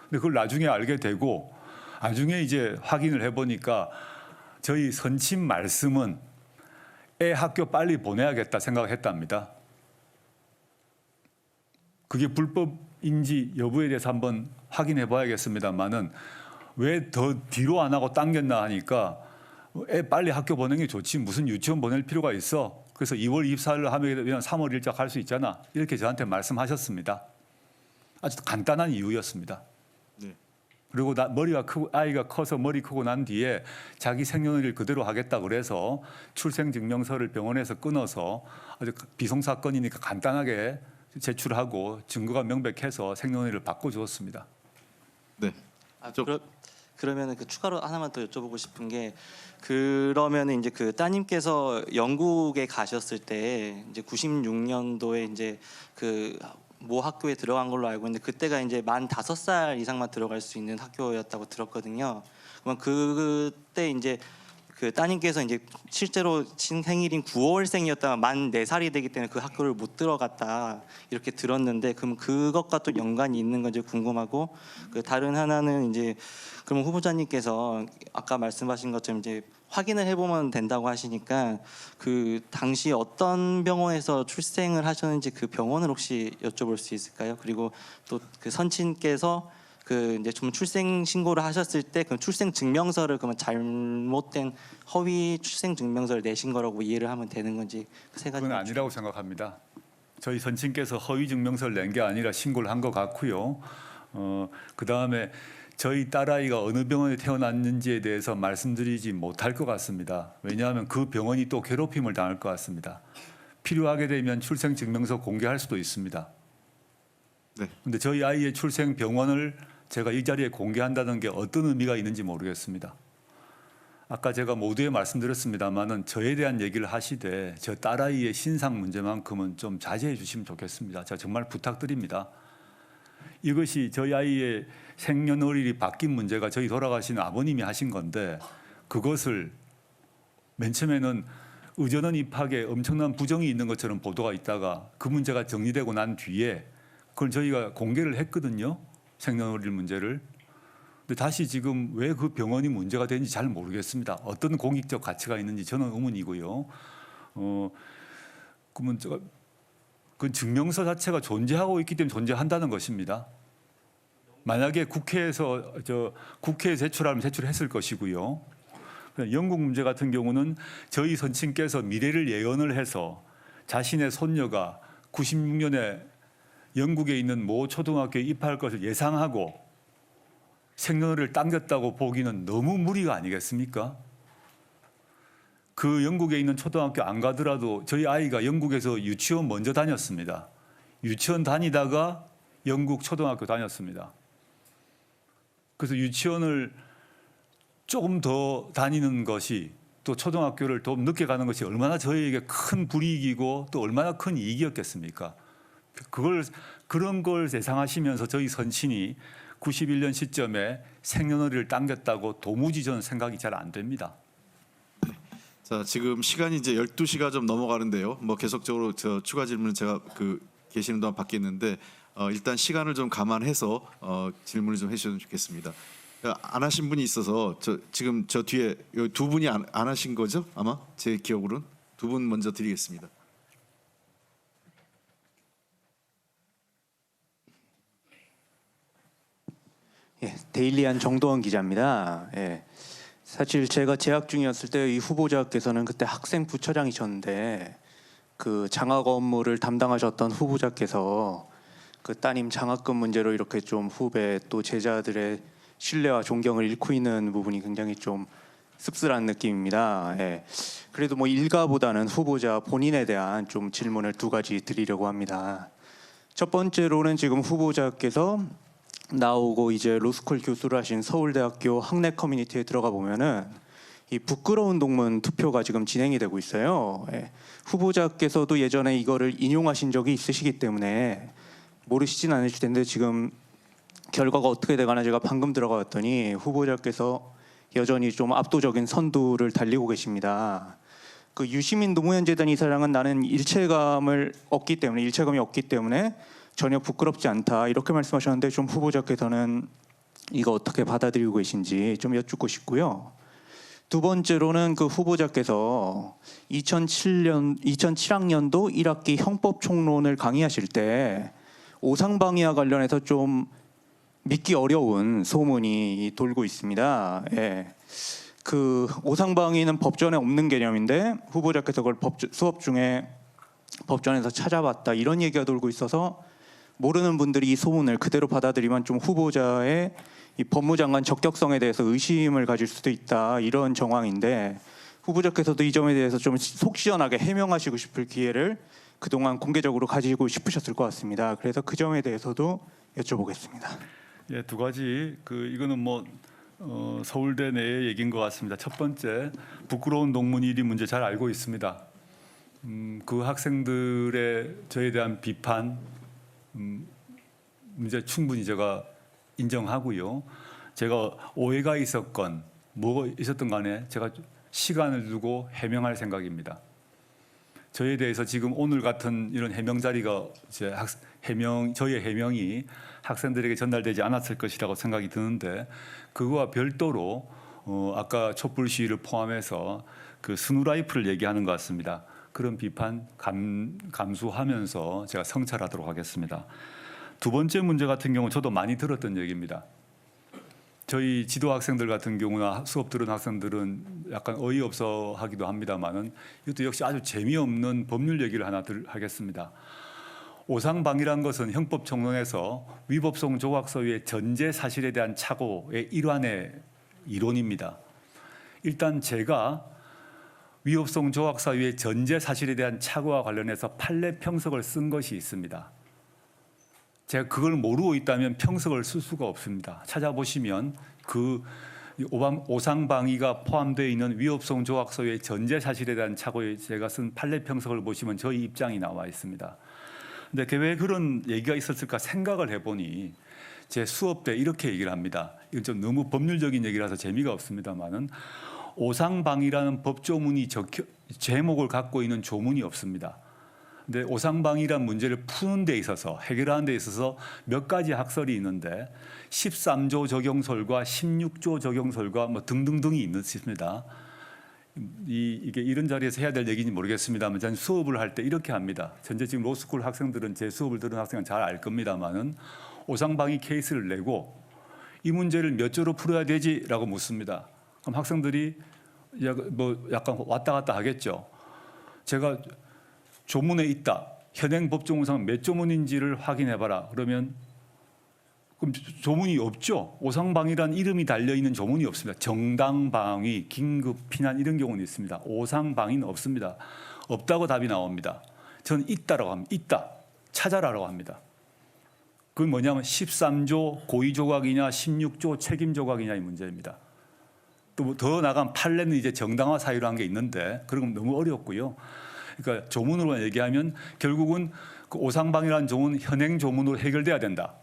근데 그걸 나중에 알게 되고 나중에 이제 확인을 해보니까 저희 선친 말씀은 애 학교 빨리 보내야겠다 생각했답니다. 그게 불법인지 여부에 대해서 한번 확인해 봐야겠습니다만은 왜 더 뒤로 안 하고 당겼나 하니까 애 빨리 학교 보내는 게 좋지 무슨 유치원 보낼 필요가 있어. 그래서 2월 24일로 하면 3월 1일 갈 수 있잖아. 이렇게 저한테 말씀하셨습니다. 아주 간단한 이유였습니다. 네. 그리고 머리가 크고 아이가 커서 머리 크고 난 뒤에 자기 생년월일 그대로 하겠다 그래서 출생증명서를 병원에서 끊어서 아주 비송 사건이니까 간단하게 제출하고 증거가 명백해서 생년월일을 바꿔주었습니다. 네. 그러면은 그 추가로 하나만 더 여쭤보고 싶은 게 그러면은 이제 그 따님께서 영국에 가셨을 때 이제 96년도에 이제 그 모 학교에 들어간 걸로 알고 있는데 그때가 이제 만 5살 이상만 들어갈 수 있는 학교였다고 들었거든요. 그러면 그때 이제 그 따님께서 이제 실제로 생일인 9월생이었다가 만 4살이 되기 때문에 그 학교를 못 들어갔다 이렇게 들었는데 그럼 그것과 또 연관이 있는 건지 궁금하고 그 다른 하나는 이제 그럼 후보자님께서 아까 말씀하신 것처럼 이제 확인을 해보면 된다고 하시니까 그 당시 어떤 병원에서 출생을 하셨는지 그 병원을 혹시 여쭤볼 수 있을까요? 그리고 또 그 선친께서 그 이제 좀 출생 신고를 하셨을 때 그 출생 증명서를 그러면 잘못된 허위 출생 증명서를 내신 거라고 이해를 하면 되는 건지 그 세 가지. 그건 아니라고 생각합니다. 저희 선친께서 허위 증명서를 낸 게 아니라 신고를 한 것 같고요. 그 다음에 저희 딸아이가 어느 병원에 태어났는지에 대해서 말씀드리지 못할 것 같습니다. 왜냐하면 그 병원이 또 괴롭힘을 당할 것 같습니다. 필요하게 되면 출생 증명서 공개할 수도 있습니다. 네. 근데 저희 아이의 출생 병원을 제가 이 자리에 공개한다는 게 어떤 의미가 있는지 모르겠습니다. 아까 제가 모두에 말씀드렸습니다만은 저에 대한 얘기를 하시되 저 딸아이의 신상 문제만큼은 좀 자제해 주시면 좋겠습니다. 제가 정말 부탁드립니다. 이것이 저희 아이의 생년월일이 바뀐 문제가 저희 돌아가신 아버님이 하신 건데 그것을 맨 처음에는 의전원 입학에 엄청난 부정이 있는 것처럼 보도가 있다가 그 문제가 정리되고 난 뒤에 그걸 저희가 공개를 했거든요. 생년월일 문제를. 근데 다시 지금 왜 그 병원이 문제가 되는지 잘 모르겠습니다. 어떤 공익적 가치가 있는지 저는 의문이고요. 그러면 그 증명서 자체가 존재하고 있기 때문에 존재한다는 것입니다. 만약에 국회에서 국회에 제출하면 제출했을 것이고요. 영국 문제 같은 경우는 저희 선친께서 미래를 예언을 해서 자신의 손녀가 96년에 영국에 있는 모 초등학교에 입학할 것을 예상하고 생년월일을 당겼다고 보기는 너무 무리가 아니겠습니까? 그 영국에 있는 초등학교 안 가더라도 저희 아이가 영국에서 유치원 먼저 다녔습니다. 유치원 다니다가 영국 초등학교 다녔습니다. 그래서 유치원을 조금 더 다니는 것이 또 초등학교를 더 늦게 가는 것이 얼마나 저희에게 큰 불이익이고 또 얼마나 큰 이익이었겠습니까? 그런 걸 예상하시면서 저희 선친이 91년 시점에 생년월일을 당겼다고 도무지 저는 생각이 잘 안 됩니다. 자, 지금 시간이 이제 12시가 좀 넘어가는데요. 뭐 계속적으로 저 추가 질문은 제가 계시는 동안 받겠는데 일단 시간을 좀 감안해서 질문을 좀 해주시면 좋겠습니다. 안 하신 분이 있어서 지금 저 뒤에 두 분이 안 하신 거죠? 아마 제 기억으로는 두 분 먼저 드리겠습니다. 예, 데일리한 정도원 기자입니다. 예, 사실 제가 재학 중이었을 때 이 후보자께서는 그때 학생 부처장이셨는데 그 장학 업무를 담당하셨던 후보자께서 그 따님 장학금 문제로 이렇게 좀 후배 또 제자들의 신뢰와 존경을 잃고 있는 부분이 굉장히 좀 씁쓸한 느낌입니다. 예. 그래도 뭐 일가보다는 후보자 본인에 대한 좀 질문을 두 가지 드리려고 합니다. 첫 번째로는 지금 후보자께서 나오고 이제 로스쿨 교수를 하신 서울대학교 학내 커뮤니티에 들어가 보면은 이 부끄러운 동문 투표가 지금 진행이 되고 있어요. 예. 후보자께서도 예전에 이거를 인용하신 적이 있으시기 때문에 모르시진 않으실 텐데 지금 결과가 어떻게 되거나 제가 방금 들어가 봤더니 후보자께서 여전히 좀 압도적인 선두를 달리고 계십니다. 그 유시민 노무현 재단 이사장은 나는 일체감이 없기 때문에 전혀 부끄럽지 않다 이렇게 말씀하셨는데 좀 후보자께서는 이거 어떻게 받아들이고 계신지 좀 여쭙고 싶고요. 두 번째로는 그 후보자께서 2007학년도 1학기 형법 총론을 강의하실 때 오상방위와 관련해서 좀 믿기 어려운 소문이 돌고 있습니다. 예. 그 오상방위는 법전에 없는 개념인데 후보자께서 그걸 수업 중에 법전에서 찾아봤다 이런 얘기가 돌고 있어서 모르는 분들이 이 소문을 그대로 받아들이면 좀 후보자의 이 법무장관 적격성에 대해서 의심을 가질 수도 있다 이런 정황인데 후보자께서도 이 점에 대해서 좀 속 시원하게 해명하시고 싶을 기회를 그동안 공개적으로 가지고 싶으셨을 것 같습니다. 그래서 그 점에 대해서도 여쭤보겠습니다. 예, 두 가지 이거는 뭐 서울대 내의 얘기인 것 같습니다. 첫 번째, 부끄러운 동문 1위 문제 잘 알고 있습니다. 그 학생들의 저에 대한 비판 문제 충분히 제가 인정하고요. 제가 오해가 있었건 뭐가 있었던 간에 제가 시간을 두고 해명할 생각입니다. 저에 대해서 지금 오늘 같은 이런 해명 자리가 저의 해명이 학생들에게 전달되지 않았을 것이라고 생각이 드는데 그거와 별도로 아까 촛불 시위를 포함해서 그 스누라이프를 얘기하는 것 같습니다. 그런 비판 감수하면서 제가 성찰하도록 하겠습니다. 두 번째 문제 같은 경우 저도 많이 들었던 얘기입니다. 저희 지도 학생들 같은 경우나 수업 들은 학생들은 약간 어이없어 하기도 합니다만은 이것도 역시 아주 재미없는 법률 얘기를 하나 하겠습니다. 오상방위란 것은 형법총론에서 위법성 조각서의 전제 사실에 대한 착오의 일환의 이론입니다. 일단 제가 위법성 조각서의 전제 사실에 대한 착오와 관련해서 판례 평석을 쓴 것이 있습니다. 제가 그걸 모르고 있다면 평석을 쓸 수가 없습니다. 찾아보시면 그 오상방위가 포함되어 있는 위법성 조각서의 전제 사실에 대한 착오에 제가 쓴 판례 평석을 보시면 저희 입장이 나와 있습니다. 근데 왜 그런 얘기가 있었을까 생각을 해보니 제 수업 때 이렇게 얘기를 합니다. 이건 좀 너무 법률적인 얘기라서 재미가 없습니다만은 오상방위라는 법조문이 제목을 갖고 있는 조문이 없습니다. 근데 오상방위란 문제를 푸는 데 있어서 해결하는 데 있어서 몇 가지 학설이 있는데 13조 적용설과 16조 적용설과 뭐 등등등이 있습니다. 이게 이런 자리에서 해야 될 얘기인지 모르겠습니다만 저는 수업을 할 때 이렇게 합니다. 현재 지금 로스쿨 학생들은 제 수업을 들은 학생은 잘 알 겁니다만은 오상방위 케이스를 내고 이 문제를 몇 조로 풀어야 되지라고 묻습니다. 그럼 학생들이 뭐 약간 왔다 갔다 하겠죠. 제가 조문에 있다. 현행 법조문상 몇 조문인지를 확인해봐라. 그러면 그럼 조문이 없죠. 오상방위란 이름이 달려있는 조문이 없습니다. 정당방위, 긴급피난 이런 경우는 있습니다. 오상방위는 없습니다. 없다고 답이 나옵니다. 저는 있다라고 합니다. 있다. 찾아라라고 합니다. 그건 뭐냐면 13조 고의조각이냐 16조 책임조각이냐 이 문제입니다. 또 더 나간 판례는 이제 정당화 사유로 한 게 있는데 그런 건 너무 어렵고요. 그러니까 조문으로 얘기하면 결국은 그 오상방위라는 조문 현행 조문으로 해결돼야 된다.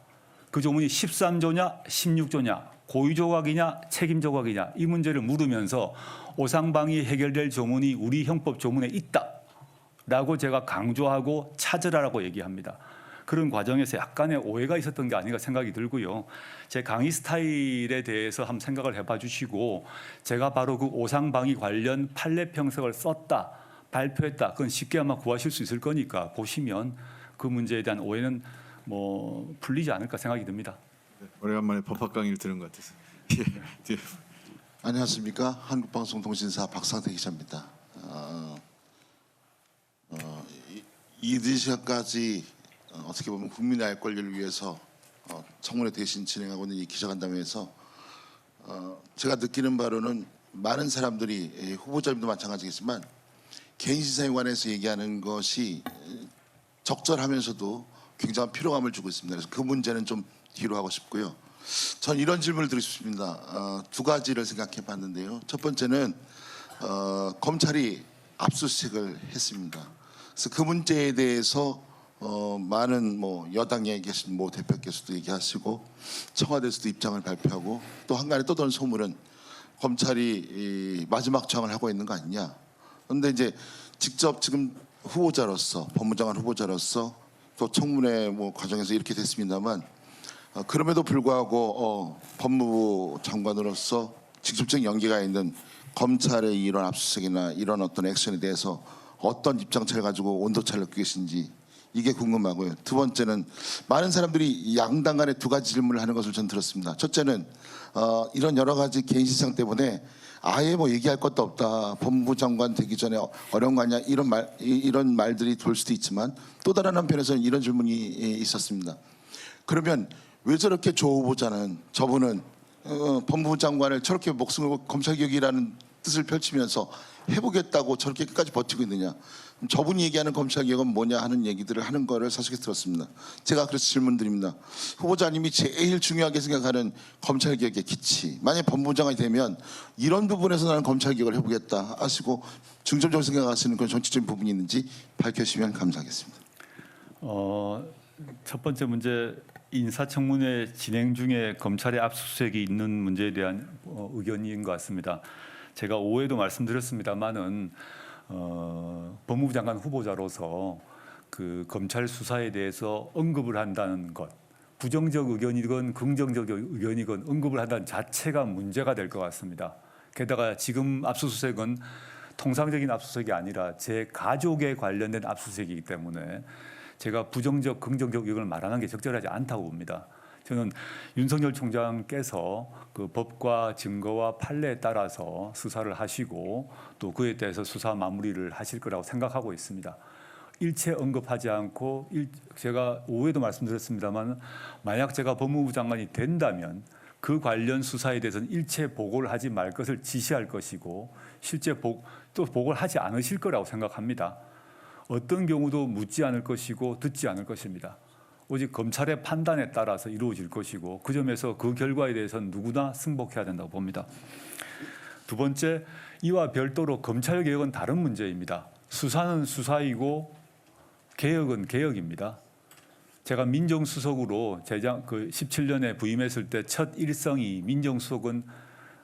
그 조문이 13조냐 16조냐 고의조각이냐 책임조각이냐 이 문제를 물으면서 오상방위 해결될 조문이 우리 형법 조문에 있다라고 제가 강조하고 찾으라라고 얘기합니다. 그런 과정에서 약간의 오해가 있었던 게 아닌가 생각이 들고요. 제 강의 스타일에 대해서 한번 생각을 해봐 주시고 제가 바로 그 오상방위 관련 판례 평석을 썼다. 발표했다. 그건 쉽게 아마 구하실 수 있을 거니까 보시면 그 문제에 대한 오해는 뭐 풀리지 않을까 생각이 듭니다. 오래간만에 법학 강의를 들은 것 같아서. 안녕하십니까. 한국방송통신사 박상태 기자입니다. 이른 시간까지 어떻게 보면 국민의 알 권리를 위해서 청문회 대신 진행하고 있는 이 기자간담회에서 제가 느끼는 바로는 많은 사람들이 후보자님도 마찬가지겠지만 개인 신상에 관해서 얘기하는 것이 적절하면서도 굉장한 피로감을 주고 있습니다. 그래서 그 문제는 좀 뒤로 하고 싶고요. 전 이런 질문을 드리고 싶습니다. 두 가지를 생각해 봤는데요. 첫 번째는 검찰이 압수수색을 했습니다. 그래서 그 문제에 대해서 많은 여당에 계신 대표께서도 얘기하시고 청와대에서도 입장을 발표하고 또 한간에 떠도는 소문은 검찰이 마지막 저항을 하고 있는 거 아니냐. 그런데 이제 직접 지금 후보자로서 법무장관 후보자로서 또 청문회 과정에서 이렇게 됐습니다만 그럼에도 불구하고 법무부 장관으로서 직접적 연계가 있는 검찰의 이런 압수수색이나 이런 어떤 액션에 대해서 어떤 입장차를 가지고 온도차를 느끼고 계신지 이게 궁금하고요. 두 번째는 많은 사람들이 양당 간에 두 가지 질문을 하는 것을 전 들었습니다. 첫째는 이런 여러 가지 개인 시상 때문에 아예 얘기할 것도 없다. 법무부 장관 되기 전에 어려운 거 아니야. 이런 말들이 돌 수도 있지만 또 다른 한편에서는 이런 질문이 있었습니다. 그러면 왜 저렇게 조 후보자는 저분은 법무부 장관을 저렇게 목숨을 걸고 검찰개혁이라는 뜻을 펼치면서 해보겠다고 저렇게 끝까지 버티고 있느냐. 저분이 얘기하는 검찰개혁은 뭐냐 하는 얘기들을 하는 거를 사실에 들었습니다. 제가 그래서 질문드립니다. 후보자님이 제일 중요하게 생각하는 검찰개혁의 기치. 만약에 법무부 장관이 되면 이런 부분에서 나는 검찰개혁을 해보겠다 하시고 중점적으로 생각하시는 그런 정치적인 부분이 있는지 밝혀주시면 감사하겠습니다. 첫 번째 문제 인사청문회 진행 중에 검찰의 압수수색이 있는 문제에 대한 의견인 것 같습니다. 제가 오해도 말씀드렸습니다만은 법무부 장관 후보자로서 그 검찰 수사에 대해서 언급을 한다는 것, 부정적 의견이건 긍정적 의견이건 언급을 한다는 자체가 문제가 될 것 같습니다. 게다가 지금 압수수색은 통상적인 압수수색이 아니라 제 가족에 관련된 압수수색이기 때문에 제가 부정적, 긍정적 의견을 말하는 게 적절하지 않다고 봅니다. 저는 윤석열 총장께서 그 법과 증거와 판례에 따라서 수사를 하시고 또 그에 대해서 수사 마무리를 하실 거라고 생각하고 있습니다. 일체 언급하지 않고 제가 오해도 말씀드렸습니다만 만약 제가 법무부 장관이 된다면 그 관련 수사에 대해서는 일체 보고를 하지 말 것을 지시할 것이고 실제 또 보고를 하지 않으실 거라고 생각합니다. 어떤 경우도 묻지 않을 것이고 듣지 않을 것입니다. 오직 검찰의 판단에 따라서 이루어질 것이고 그 점에서 그 결과에 대해서는 누구나 승복해야 된다고 봅니다. 두 번째, 이와 별도로 검찰개혁은 다른 문제입니다. 수사는 수사이고 개혁은 개혁입니다. 제가 민정수석으로 17년에 부임했을 때 첫 일성이 민정수석은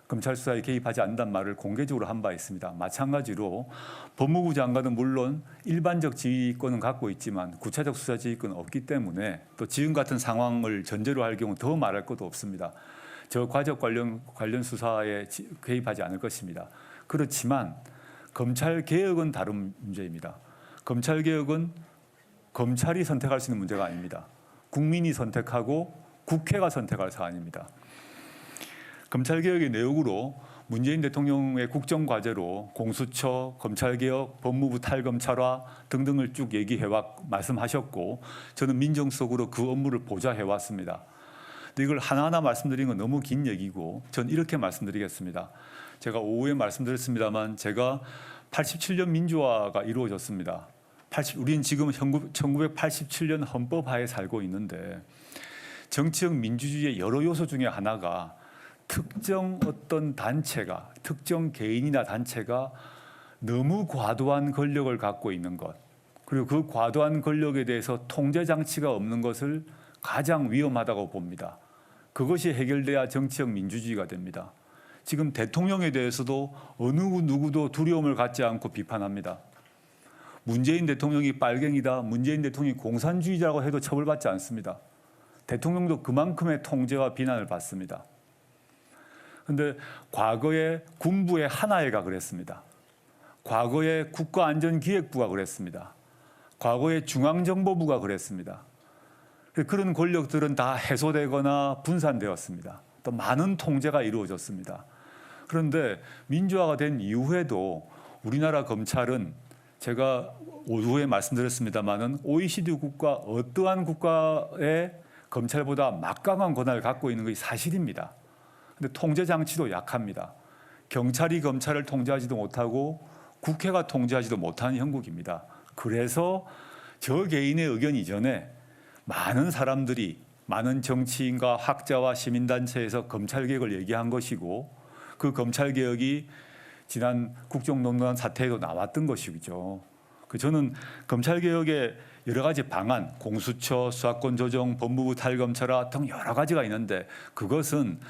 검찰 수사에 개입하지 않는다는 말을 공개적으로 한 바 있습니다. 마찬가지로 법무부 장관은 물론 일반적 지휘권은 갖고 있지만 구체적 수사 지휘권은 없기 때문에 또 지금 같은 상황을 전제로 할 경우 더 말할 것도 없습니다. 저 과적 관련 수사에 개입하지 않을 것입니다. 그렇지만 검찰 개혁은 다른 문제입니다. 검찰 개혁은 검찰이 선택할 수 있는 문제가 아닙니다. 국민이 선택하고 국회가 선택할 사안입니다. 검찰개혁의 내용으로 문재인 대통령의 국정과제로 공수처, 검찰개혁, 법무부 탈검찰화 등등을 쭉 말씀하셨고 저는 민정수석으로 그 업무를 보좌해왔습니다. 근데 이걸 하나하나 말씀드리는 건 너무 긴 얘기고 전 이렇게 말씀드리겠습니다. 제가 오후에 말씀드렸습니다만 제가 87년 민주화가 이루어졌습니다. 우리는 지금 1987년 헌법하에 살고 있는데 정치적 민주주의의 여러 요소 중에 하나가 특정 어떤 단체가 특정 개인이나 단체가 너무 과도한 권력을 갖고 있는 것 그리고 그 과도한 권력에 대해서 통제 장치가 없는 것을 가장 위험하다고 봅니다. 그것이 해결돼야 정치적 민주주의가 됩니다. 지금 대통령에 대해서도 어느 누구도 두려움을 갖지 않고 비판합니다. 문재인 대통령이 빨갱이다, 문재인 대통령이 공산주의자라고 해도 처벌받지 않습니다. 대통령도 그만큼의 통제와 비난을 받습니다. 그런데 과거에 군부의 하나회가 그랬습니다. 과거에 국가안전기획부가 그랬습니다. 과거에 중앙정보부가 그랬습니다. 그런 권력들은 다 해소되거나 분산되었습니다. 또 많은 통제가 이루어졌습니다. 그런데 민주화가 된 이후에도 우리나라 검찰은 제가 오후에 말씀드렸습니다마는 OECD 국가 어떠한 국가의 검찰보다 막강한 권한을 갖고 있는 것이 사실입니다. 근데 통제 장치도 약합니다. 경찰이 검찰을 통제하지도 못하고 국회가 통제하지도 못하는 형국입니다. 그래서 저 개인의 의견 이전에 많은 사람들이 많은 정치인과 학자와 시민단체에서 검찰개혁을 얘기한 것이고 그 검찰개혁이 지난 국정농단 사태에도 나왔던 것이죠. 저는 검찰개혁의 여러 가지 방안, 공수처, 수사권 조정, 법무부 탈검찰화 등 여러 가지가 있는데 그것은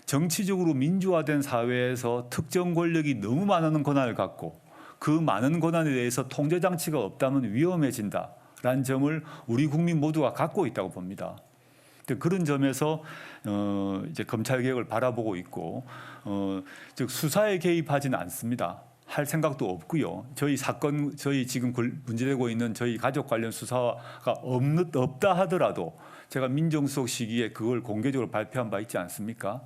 정치적으로 민주화된 사회에서 특정 권력이 너무 많은 권한을 갖고 그 많은 권한에 대해서 통제 장치가 없다면 위험해진다라는 점을 우리 국민 모두가 갖고 있다고 봅니다. 그런 점에서 이제 검찰 개혁을 바라보고 있고, 즉 수사에 개입하지는 않습니다. 할 생각도 없고요. 저희 지금 문제되고 있는 저희 가족 관련 수사가 없다 하더라도 제가 민정수석 시기에 그걸 공개적으로 발표한 바 있지 않습니까?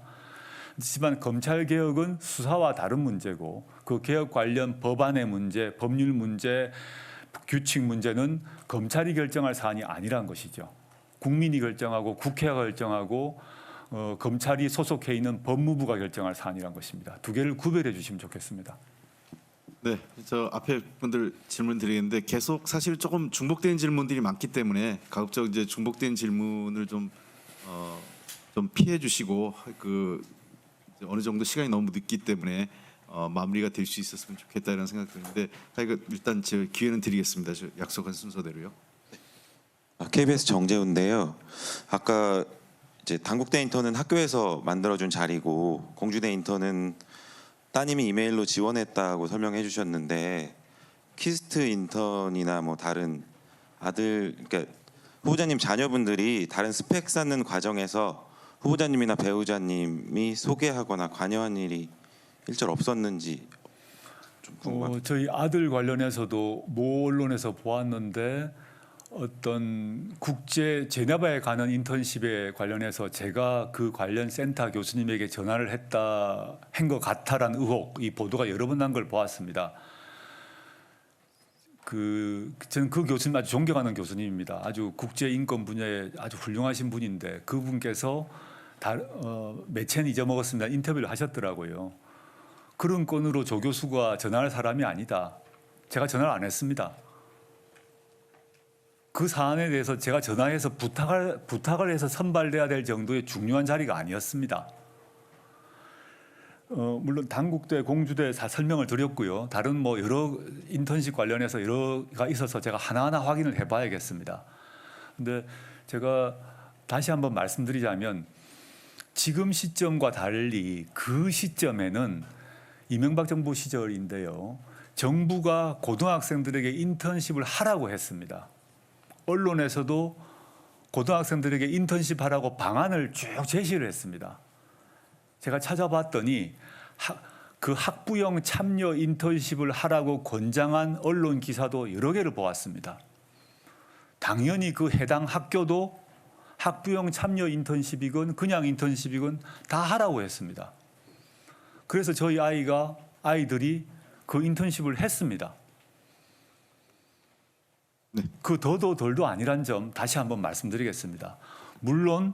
하지만 검찰 개혁은 수사와 다른 문제고 그 개혁 관련 법안의 문제, 법률 문제, 규칙 문제는 검찰이 결정할 사안이 아니라는 것이죠. 국민이 결정하고 국회가 결정하고 검찰이 소속해 있는 법무부가 결정할 사안이라는 것입니다. 두 개를 구별해 주시면 좋겠습니다. 네, 저 앞에 분들 질문 드리겠는데 계속 사실 조금 중복된 질문들이 많기 때문에 가급적 이제 중복된 질문을 좀 피해 주시고 이제 어느 정도 시간이 너무 늦기 때문에 마무리가 될 수 있었으면 좋겠다 이런 생각 드는데 일단 제 기회는 드리겠습니다. 저 약속한 순서대로요. KBS 정재훈인데요. 아까 이제 당국대 인턴은 학교에서 만들어준 자리고 공주대 인턴은 따님이 이메일로 지원했다고 설명해 주셨는데 키스트 인턴이나 뭐 다른 그러니까 후보자님 자녀분들이 다른 스펙 쌓는 과정에서 후보자님이나 배우자님이 소개하거나 관여한 일이 일절 없었는지 좀 궁금합니다. 저희 아들 관련해서도 모 언론에서 보았는데 어떤 국제 제네바에 가는 인턴십에 관련해서 제가 그 관련 센터 교수님에게 전화를 한 것 같다라는 의혹, 이 보도가 여러 번 난 걸 보았습니다. 저는 그 교수님 아주 존경하는 교수님입니다. 아주 국제 인권 분야에 아주 훌륭하신 분인데 그분께서 매체는 잊어먹었습니다. 인터뷰를 하셨더라고요. 그런 건으로 조 교수가 전화할 사람이 아니다. 제가 전화를 안 했습니다. 그 사안에 대해서 제가 전화해서 부탁을 해서 선발돼야 될 정도의 중요한 자리가 아니었습니다. 물론 당국대, 공주대 다 설명을 드렸고요. 다른 뭐 여러 인턴십 관련해서 여러가 있어서 제가 하나하나 확인을 해봐야겠습니다. 근데 제가 다시 한번 말씀드리자면 지금 시점과 달리 그 시점에는 이명박 정부 시절인데요. 정부가 고등학생들에게 인턴십을 하라고 했습니다. 언론에서도 고등학생들에게 인턴십 하라고 방안을 쭉 제시를 했습니다. 제가 찾아봤더니 그 학부형 참여 인턴십을 하라고 권장한 언론 기사도 여러 개를 보았습니다. 당연히 그 해당 학교도 학부형 참여 인턴십이건 그냥 인턴십이건 다 하라고 했습니다. 그래서 저희 아이들이 그 인턴십을 했습니다. 그 더도 덜도 아니란 점 다시 한번 말씀드리겠습니다. 물론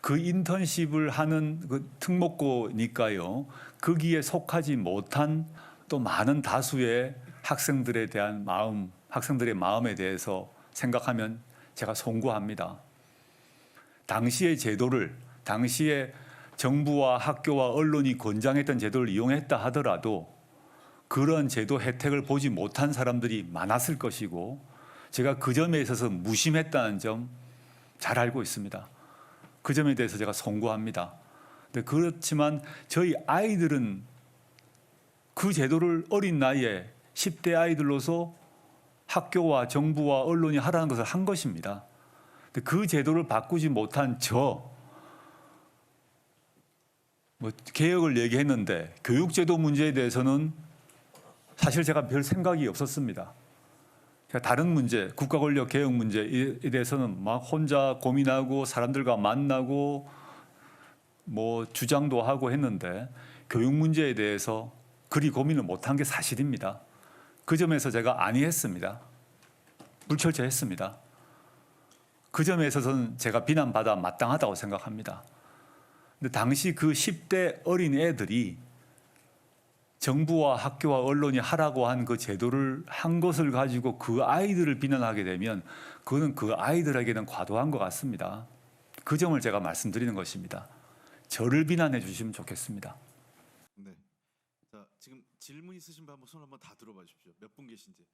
그 인턴십을 하는 그 특목고니까요. 거기에 속하지 못한 또 많은 다수의 학생들에 대한 학생들의 마음에 대해서 생각하면 제가 송구합니다. 당시의 정부와 학교와 언론이 권장했던 제도를 이용했다 하더라도 그런 제도 혜택을 보지 못한 사람들이 많았을 것이고 제가 그 점에 있어서 무심했다는 점 잘 알고 있습니다. 그 점에 대해서 제가 송구합니다. 그렇지만 저희 아이들은 그 제도를 어린 나이에 10대 아이들로서 학교와 정부와 언론이 하라는 것을 한 것입니다. 그 제도를 바꾸지 못한 개혁을 얘기했는데 교육제도 문제에 대해서는 사실 제가 별 생각이 없었습니다. 다른 문제, 국가권력 개혁 문제에 대해서는 막 혼자 고민하고 사람들과 만나고 뭐 주장도 하고 했는데 교육 문제에 대해서 그리 고민을 못한 게 사실입니다. 그 점에서 제가 안이했습니다. 불철저했습니다. 그 점에 있어서는 제가 비난받아 마땅하다고 생각합니다. 근데 당시 그 10대 어린 애들이 정부와 학교와 언론이 하라고 한 그 제도를 한 것을 가지고 그 아이들을 비난하게 되면 그거는 그 아이들에게는 과도한 것 같습니다. 그 점을 제가 말씀드리는 것입니다. 저를 비난해 주시면 좋겠습니다. 네. 자, 지금 질문 있으신 분 한번 손 한번 다 들어봐 주십시오. 몇 분 계신지.